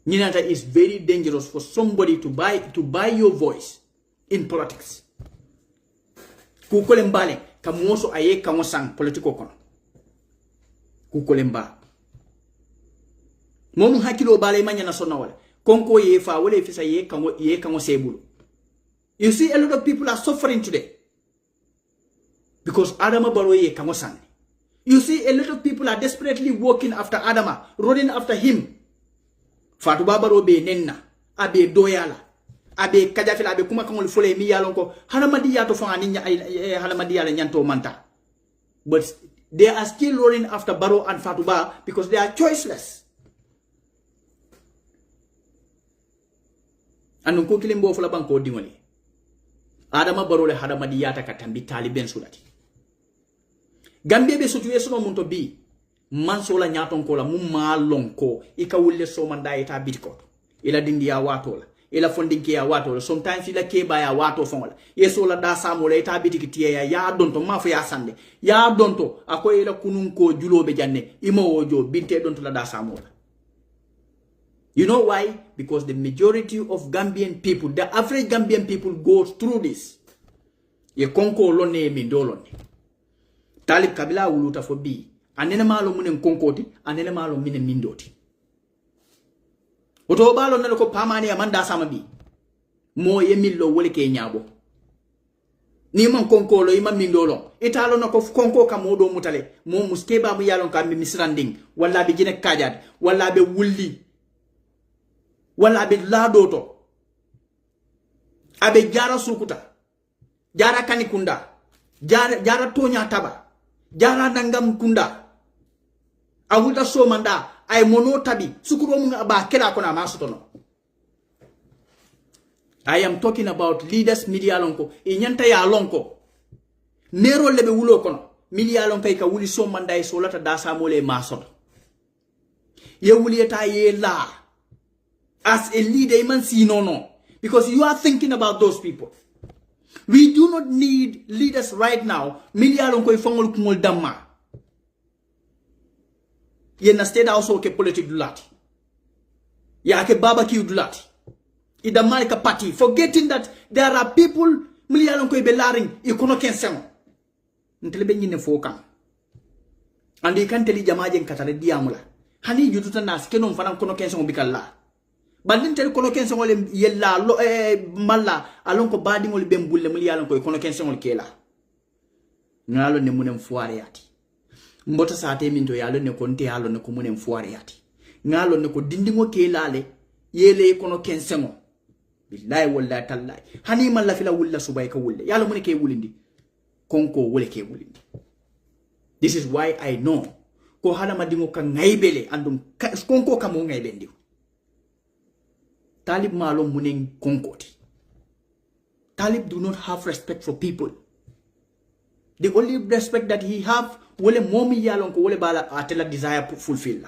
nyinata is very dangerous for somebody to buy your voice in politics ku ko lembale kam moso aye kango sang politiko kono ku ko lemba mom hakilo bale manya na sonna wala konko ye fa wala fisa ye kango sebulu you see a lot of people are suffering today because Adama Barrow ye kango sang you see a lot of people are desperately walking after Adama running after him Fatou Babaro be nenna abe doyala abe kajafila abe kuma kango fole mi yalon ko halamadi yato fa ni halamadi yala nyanto manta but they are still running after Barrow and Fatou Ba because they are choiceless anu ko kilimbo fula banko dingoli Adama Barrow le halamadi yata katambi taliben sulati Gambia be situation mun to bi mansola nyaton ko la mum ma lonko ika wulle so manda ita bitko ila dindi ya wato la ila fondin ke ya wato sometimes ila ke ba ya wato fongola yeso la da samola ita bitiki tiya ya donto mafo ya sande ya donto akoy ila kunun ko julobe janne ima wojo binte donto la da samola. You know why? Because the majority of Gambian people, the average Gambian people goes through this. Ye konko lone mindolone. Talib Kabila wuluta fo bi. Anene malo mune konkoti, anene malo mine mindoti. Oto balo nalo ko pamani amanda sama bi. Mo ye millo wole ke nyabo. Ni man konko lo ima mindolo. Italo na ko konko ka modo mutale. Mo muskeba mu yalon ka mi misranding. Walla be jine kajad. Walla be wulli. Wala abe ladoto abe jara sukuta jara kanikunda jara tonya taba jara nangam kunda awuta somanda ay mono tabi sukuro mu aba kela kona masutono. I am talking about leaders media lonko e nyanta ya lonko mero lebe wulo kono media lonko ka wuli somanda e solata dasa mole masoto ye wuli eta ye la. As a leader, you man see no. Because you are thinking about those people. We do not need leaders right now. Media alon ko ifangol kumol damma. Ye na state also ke politic dulati. Ya ke barbecue dulati. Ida malika party. Forgetting that there are people media alon ko ibe laring ikono kensemo. Ntelebe nyine foka. And you can tell jamaje nkatale diamula. Hani jututa nas kenon fanan kono kensemo bikalla. Bandin tel kono kense ngol yella lo malla alon ko badi ngol bembulle mul yalon ko kono kense ngol kela ngalo ne munem foire yati mbota saate min to yalo ne konte yalo ne ko munem foire yati ngalo ne ko dindingo kelale yele kono kense ngo billahi wallahi tallahi hani man la fila wulla subay ka wulle yalo mun ke wulindi konko wole ke wulindi. This is why I know ko hala madingo ka ngaybele andum konko ka mo ngaybendi. Talib malo muning konkoti. Talib do not have respect for people. The only respect that he have wole momi yalon ko wole bala atela desire fulfill.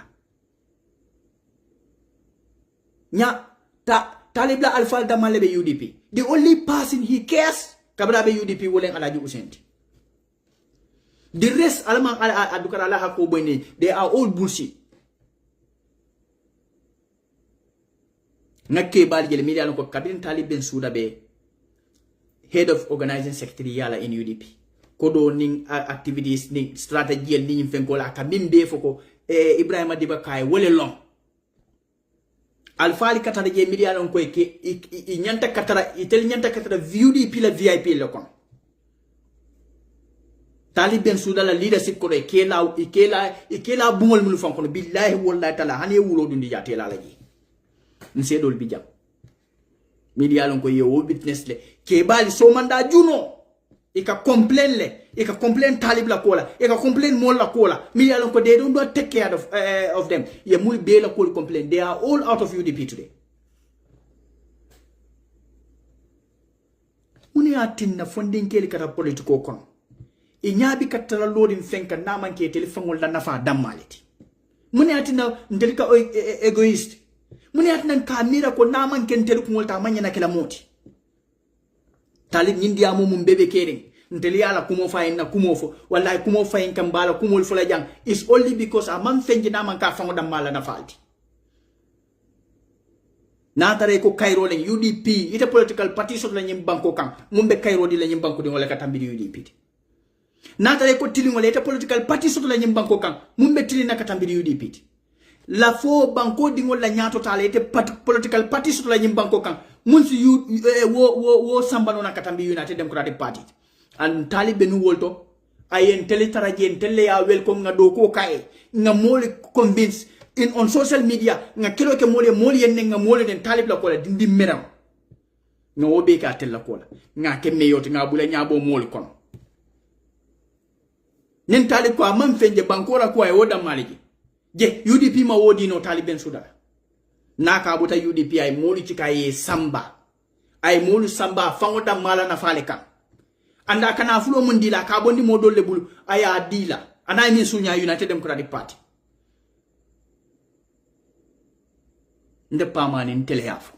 Nya Talib la alfal da malebe UDP. The only person he cares kabra be UDP wole Alaji Usenti. The rest alama adukara la hako bone they are all bullshit. Nakke bal jele media ko kabin Talib Ben Souda be head of organizing secretary yala in UDP kodo ning activities ning strategy ning fenkola kabin be foko Ibrahima Diba Kay wole long alfali katara je media ko ke nyanta katara itel nyanta katara UDP la VIP le kon Talib Ben Souda la leadership ko ikela bungol mul fonkono billahi wallahi taala hani wulo dundi jate la laji nsedol bijam media lon ko yo witness le ke bali so manda juno e ka complain Talib la kola e ka complain mol la kola media lon ko they don't take care of them ye mul be la kola complain they are all out of UDP today. Muni atinna funding kele kata politiko kon e nyabi katala lodin fenka namanke telefongol la nafa dammaliti muni atinna ndelika egoist muni atnan kamera ko naman kentel ko molta manya na kala moti Talib nyindi amu mum bebe kering nteli ala kumo fayin na kumo fo wallahi kumo fayin kam bala kumo fo la jang is only because a man fenji naman ka fango dam mala na falti na tare ko Cairo len UDP ite political party so la nyim banko kan mumbe Cairo di la nyim banko di wala katambiri UDP na tare ko tilingo le ite political party so la nyim banko kan mumbe tilina katambiri UDP la fo banko dingol la nyato tale ite political party so la nyim banko kan munsi wo sambano na katambi United Democratic Party and Talib benu wolto ayen tele tarajen tele ya welcome nga do ko kae nga moli convince in on social media nga kilo ke moli yen nga moli den Talib la kola dindi meram nga wobe ka tel la kola nga ke meyoti nga bula nyabo moli kon nen Talib ko amam fenje banko la ko ay woda maliki je UDP ma wodi no Talib Ben Souda naka buta UDP ay moli chikaye samba ay molu samba fango da mala na fale kan anda kana fulo mun dila ka bondi mo dolle bulu aya dila ana mi sunya United Democratic Party nde pamani ntele yafo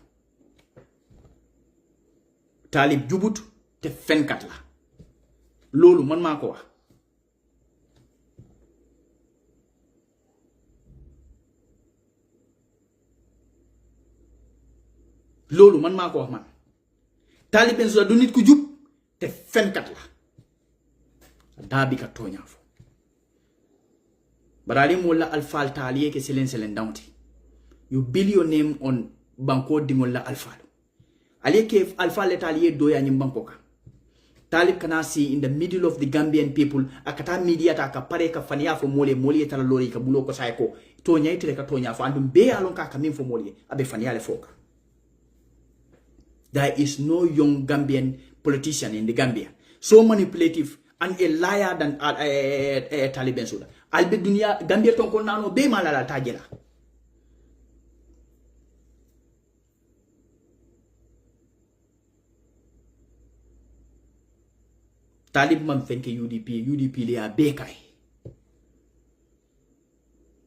Talib jubut te fenkat la loolu man maa ko wax loolu man maa ko wax man Talib Bensouda du nit ku jub te fenkat la daa bi ka tooñaa fo barali mola alfal taliye ke selen downti you build your name on banko dingol la alfal aliye ke alfal taliye doya nyim banko ka Talib kana see in the middle of the Gambian people akata media ta ka pare ka fania fo mole tala lori ka bulo ko say ko tonya itele ka tonya fo andum be alon ka kamin fo mole abe fania le foka. There is no young Gambian politician in the Gambia so manipulative and a liar than Talib Bensouda. Albe dunia Gambia tonko nano be malala tajela. Talib man fenke UDP le a bekai.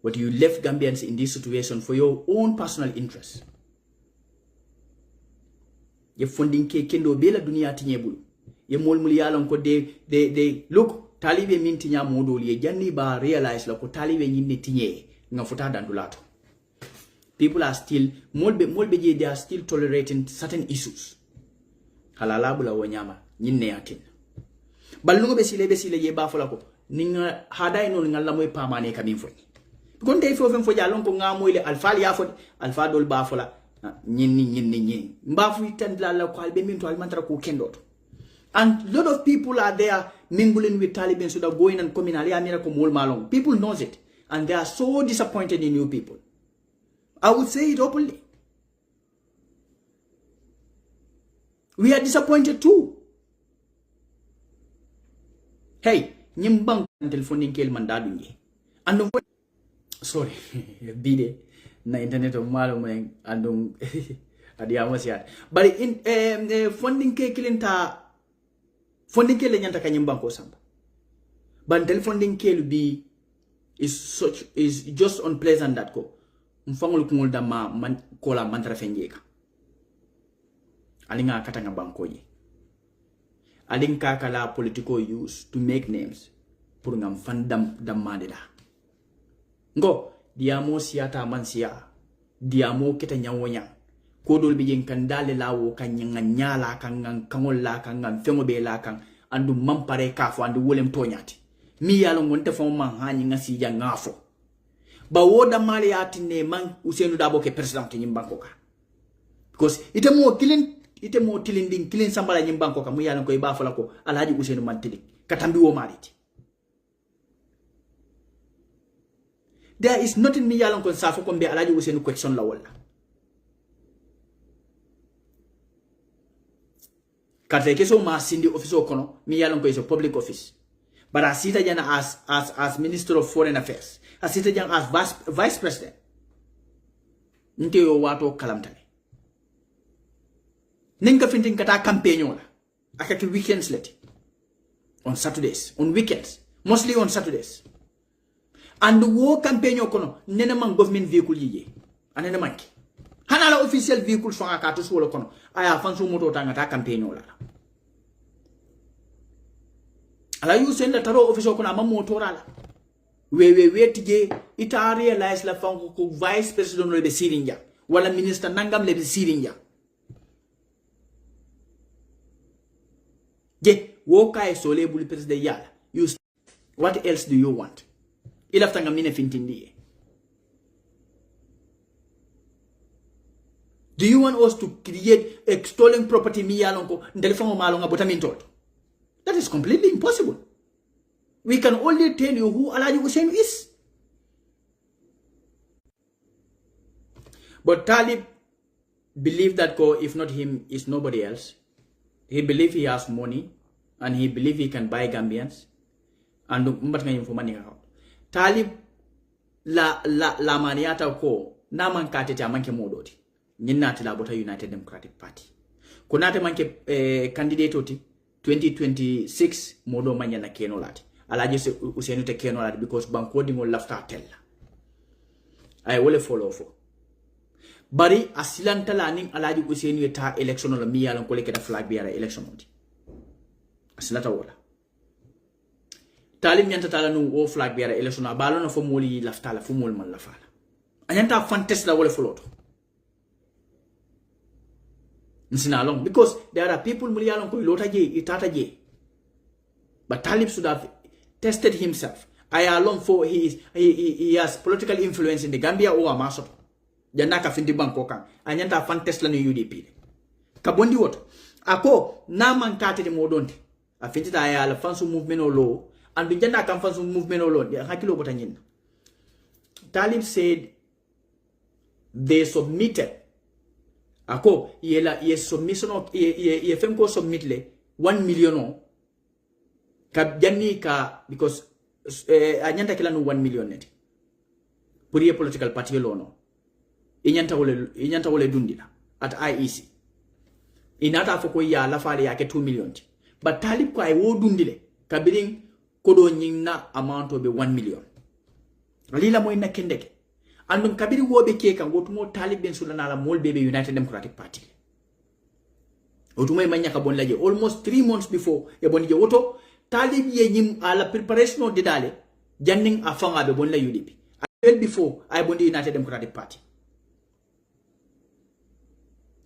But you left Gambians in this situation for your own personal interest. Ye funding ke kendo bela dunia tinyebulu. Ye mol yalon ko de look Talibe min tinya modol ye janni ba realize la ko Talibe nyinne tinye nga futa dandulato. People are still molbe je they are still tolerating certain issues. Halala bula wonyama nyinne yatin. Balungo besile ye ba fola ko ninga hada ino ngalla moy pamane kamin fo. Kon tay fo fo jalon ko ngamo ile alfa ya fo alfa dol ba fola nyinni mbafu itandla la ko albe min to almantra ko kendoto. And a lot of people are there mingling with Talib Bensouda, going and coming. People knows it. And they are so disappointed in you people. I would say it openly. We are disappointed too. Hey, nyimbang telephone kel mandadu nyi. Andong sorry, bide na internet of malo meng andong adiamos ya. But in funding ke kilinta funding kele nyanta kanyim banko samba. But funding kele be is just unpleasant that ko. Mfangul kungul da man kola mantra fenjeka. Alinga katanga banko ye. Alinka kala political use to make names. Pour ngam fandam damade da. Ngo diamo siata mansia. Diamo kita nyawonya. Kodol bijeng kandale lawo kanyanga nyala kangang kangola kangang fengobe la kang andu mampare kafo andu wolem tonyati mi yalo ngonte fo man hani ngasi ja ngafo ba woda mali atine man Ousainou Darboe ke president nyimbanko ka because ite mo tilinding kilin sambala nyimbanko ka mu yalo ko ba fola ko Alhaji Ousainou mantili katambi wo maliti. There is nothing mi yalo ko safo ko be Alhaji Ousainou question la wala. Karte keso ma sindi office okono mi yalon ko is a public office. But asita jana as Minister of Foreign Affairs. Asita jana as Vice President. Nte yo wato kalamtane. Ninka fintin kata campaign la. Akaki weekends leti. On Saturdays, on weekends, mostly on Saturdays. And the war campaign okono nene man government vehicle yiye. Anene manki. Hanala official vehicles from akato swolo kono. Aya fansu moto tangata campaign la. Ala you send the taro office kono ama motora la. We tije ita realize la fangu ko vice president le be sirinja wala minister nangam le be sirinja. Je wo kay sole buli president yala. You what else do you want? Ilafta ngamine fintindi. Do you want us to create a stolen property miyalonko ndelefamo malonga botamintol? That is completely impossible. We can only tell you who Alhaji Ousainou is. But Talib believed that if not him, is nobody else. He believed he has money and he believed he can buy Gambians. And Talib la maniata ko naman katete amanke modoti. Ninati la bota United Democratic Party. Kunate manke candidate oti 2026 modo manya na keno lati. Alhaji Ousainou te keno lati because banko dingo lafta tella. I will follow for. bari asilantala ning alaji Useni eta election la mi yalon ko le keda flag biara election odi asilata wala talim nyanta tala no o flag biara election abalo no fo moli laftala fo mol man lafala anyanta fantes la wala foloto nsina long because there are people muli yalon ko lota je itata je but Talib should have tested himself ayalon for he has political influence in the Gambia or Amaso janaka findi banko kan anyanta fantes la no UDP ka bondi woto ako na man kate de modonte a finti ta ayala fansu movement o lo and janda kan fansu movement o lo hakilo bota nyin Talib said they submitted ako ye submission of ye femko submit le 1 million ka janni ka because anyanta kila no 1 million net pour ye political party lo no inyanta wole dundila at IEC inata foko ya la fale yake 2 million but Talib ko ay wo dundile kabirin kodo nyinna amount of 1 million alila moy na kendeke andum kabiri wobe keka wotumo Talib ben sulana la mol bebe United Democratic Party wotumo manya ka bon laje almost 3 months before e bon je woto Talib ye nyim ala preparation de dale janning afanga be bon la UDP well before I bon the United Democratic Party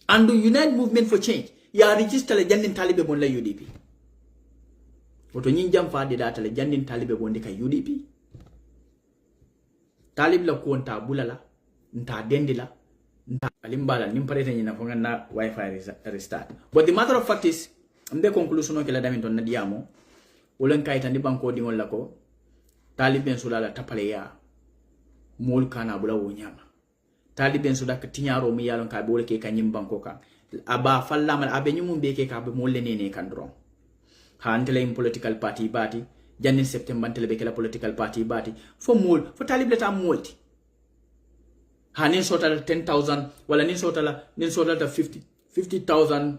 and the United Movement for Change ya register le janning Talib be bon la UDP woto nyin jam fa de data le janning Talib be bon de ka UDP Talib la konta bulala nta dendila nta alimbala nimparete nyina fonga na wifi restart but the matter of fact is mbe conclusion o kala daminton na diamo wolen kayta ndi banko dingol lako Talib ben sulala tapale ya mol kana bula wo nyama Talib ben sudaka tinyaro mi yalon ka be wole ke kanyim banko ka aba fallamal abe nyumum be ke ka be mol lenene kan dron ha antele political party bati jannin september antele be kala political party bati fo mol fo Talib leta molti ha nin sotala 10,000 wala nin sotala 50,000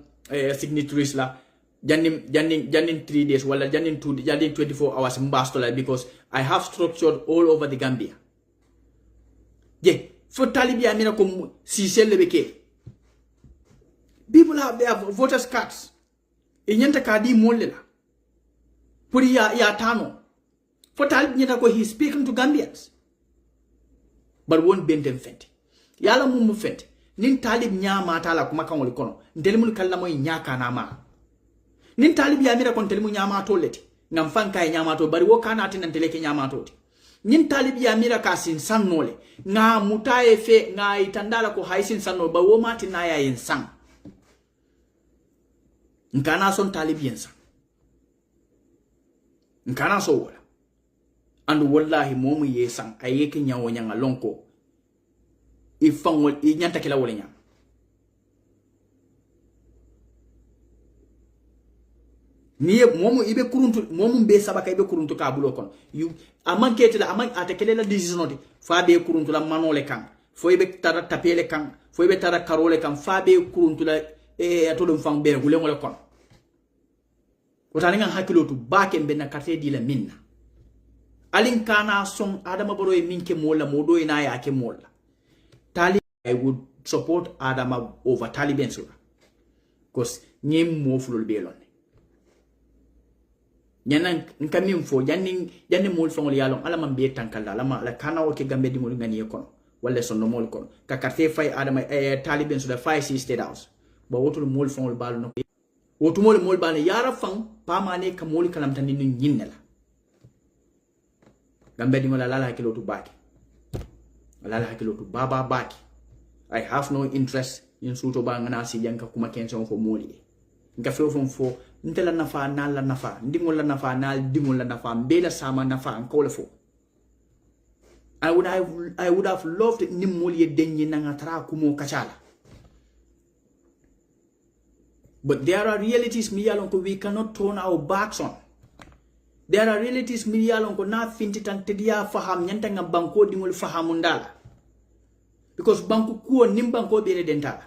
signatories la jannin 3 days wala jannin 24 hours mbastola because I have structured all over the Gambia for Talib ya mina ko si selle be ke people have their voters cards inyanta kadi molle la pour ya tano for Talib nyata ko he speaking to Gambians but won't bend them fent yala mum fent nin Talib nyama tala kuma kan wol kono ndel mun kala moy nyaka na ma nin Talib ya mira kon telmu nyama to leti ngam fanka nyama to bari wo kana tin ndele ke nyama to nin Talib ya mira ka sin sannole nga mutaye fe nga itandala ko haisin sanno ba wo mati na ya insan nkana son Talib yensa nkana so wala and wallahi momu yesan ayeke nyawo nyanga lonko ifangol inyanta kila wala nyanga niye momu ibe kuruntu momu be sabaka ibe kuruntu ka bulo kon yu amankete la aman atakele la decision odi fa be kuruntu la manole kan fo ibe tara tapele kan fo ibe tara karole kan fa be kuruntu la atodum fang be gule ngole kon wotani nga hakilotu bake mbe na karte di la minna alin kana son Adama Barrow minke mola modo ina ya ke mola Talib I would support Adama over Talib Bensouda because nyem mo fulul be lon nyanan nkamim fo janni mol fangol yalon ala man be tankal ala ma ala kana o ke gambe di mol ngani kon wala sonno mol kon ka carte fay Adama Talib Bensouda fay si state house ba wotul mol fangol balu no wotu mol bal yara fang pamane ka mol kalam tan ni nyinnela gambe di mala lala hakilotu baki lala hakilotu baba baki I have no interest in suto ba ngana si janka kuma kenso fo moli nga fo ntela nafa nala nafa ndingol la nafa nal dingol la nafa mbela sama nafa ankole fo I would have loved nimoli denyi na ngatra kumo kachala but there are realities we cannot turn our backs on. There are realities na finti tan tedia faham nyanta nga banko dingol fahamundala. Because banko kuo nim banko bere dentala.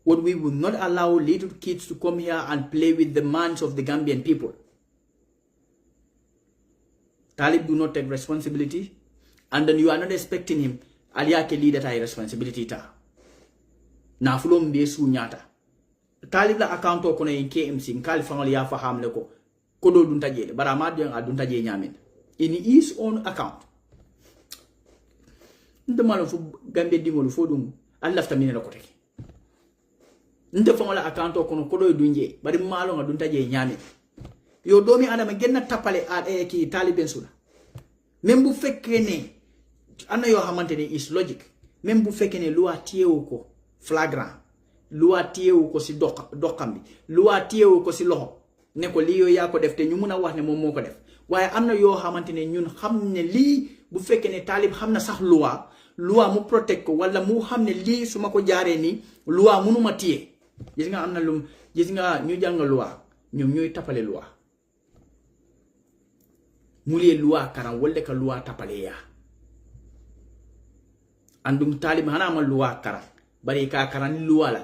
What we will not allow little kids to come here and play with the minds of the Gambian people. Talib do not take responsibility, and then you are not expecting him. Aliyake leader ta responsibility ta. na fulo mbe su nyata talib la account ko no KMC nkali fangol ya fahamle ko do dun tajele bara ma dun taje nyamin in his own account ndemalo fu gambe dingol fo dum Allah tamina la ko teke nde fangola account ko do dunje bari malo nga dun taje nyamin yo domi adama genna tapale ki taliben sula même bu fekkee ne ana yoo xamante ne is logique même bu fekkee ne loi tiyewu ko flagrant loi tiyewu ko si doxam bi loi tiyewu ko si loxo ne ko lii yoo yaa ko def te ñu mun a wax ne moom moo ko def waaye am na yoo xamante ne ñun xam ne lii bu fekkee ne taalib xam na sax loi mu protect ko wala mu xam ne lii su ma ko jaaree nii loi munuma tiye gis nga am na lu gis nga ñu jàng loi ñoom ñooy tapale loi mulie loi karan wolle ka loi tapale ya andum talib hana ma loi karan bari ka karan loi la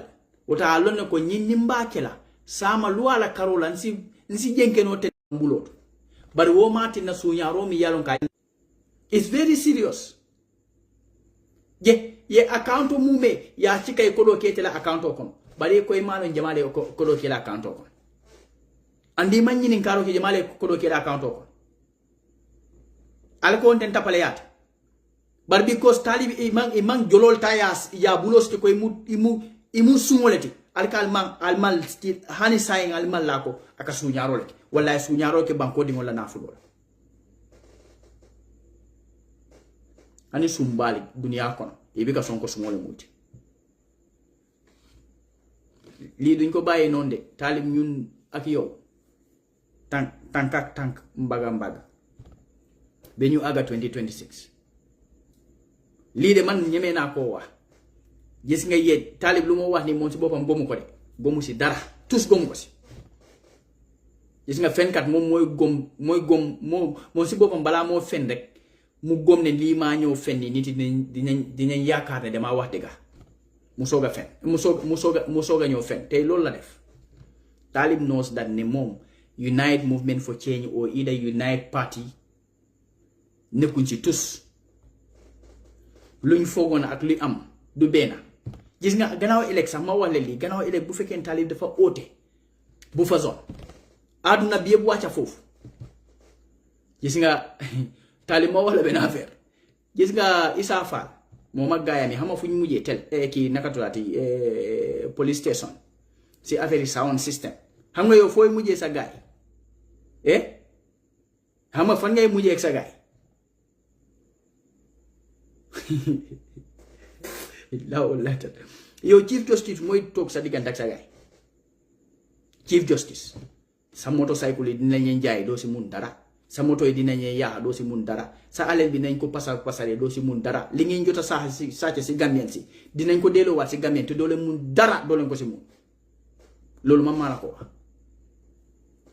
wota alonne ko nyinni mbakela sama loi la karola nsi jenke no te mbuloto bari wo mati na sunyaro mi yalon ka it's very serious ye account mume ya chika e kodo ketela account kon bari ko e mano jamale kodo ketela account kon andi manni nin karo ke jamale kodo ketela account kon alko on ten tapale yata bar because talib imang jolol tayas ya bulos ko imu sumoleti alkal man almal hani saying almal lako aka sunyaro leki wala sunyaro ke banko di ngola nafulo ani sumbali dunia kono ibika sonko sumole muti li duñ ko baye non de talib ñun ak yow tank mbaga be ñu aga 2026 lii de man ñeme naa koo wax gis nga yéen taalib lu moo wax ni moom si boppam gomu ko de gomu si dara tous gomu ko si gis nga fenkat moom mooy gom moom si boppam balaa moo fen rek mu gom ne lii maa ñëw fen ni nit dinañ yaakaar ne damaa wax dëgga mu soog a fen mu soog a ñëw fen tey loolu la def taalib knows that ne moom Unite Movement for Change or either Unite Party nekkuñ ci tus luñ foogoon ak luy am du benn gis nga gannaaw élect sax ma wax la lii gannaaw élect bu fekkee taalib dafa oote bu fa zone àdduna bi yëpp wàcca foofu gis nga taalib moo wax la benn affaire gis nga Issa Faal moom ak gaayam yi xam nga fu ñu mujjee kii naka tulaati police station si affaire yi sound system xam nga yow fooy mujjee sa gaay xam nga fan ngay mujjee ak sa gaay yow chief justice mooy toog sa diggante ak sa gaay chief justice sa motocycle yi dinañ leen jaay doo si mun dara sa moto yi dinañ leen yaa doo si mun dara sa alal bi nañ ko pasare doo si mun dara li ngeen jot a sàcc si Gambien si dinañ ko delloowaat si Gambien te doo leen mun dara doo leen ko si mun loolu man maa la ko wax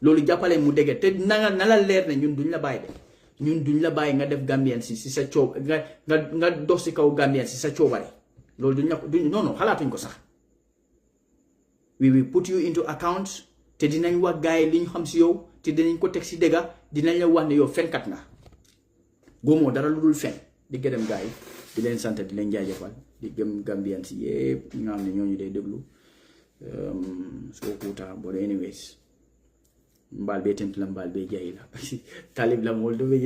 loolu jàppale mu dégg te na la leer ne ñun duñ la bàyyi de ñun duñ la bàyyi nga def Gambien si sa coob nga dox si kaw Gambien si sa coobare loolu duñ la ko non xalaatuñ ko sax we will put you into account te dinañ wax gars yi li ñu xam si yow te dinañ ko teg si dëgga dinañ la wax ne yow fenkat nga góomoo dara lu dul fen di gërëm gars yi di leen sant di leen jaajëfal di gëm Gambien si yépp ñi nga xam ne ñooñu day déglu soo kuuta but anyways mbal be tentula mbal be jayila talib la mol do be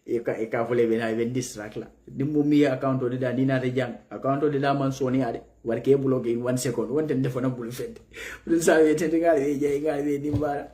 e ka fole be na ben distract la dimmo mi account de da dina de jang account de da man soni ade war ke block in 1 second wonte defona bul fedde dun sa be tentinga be jay ga be dimbara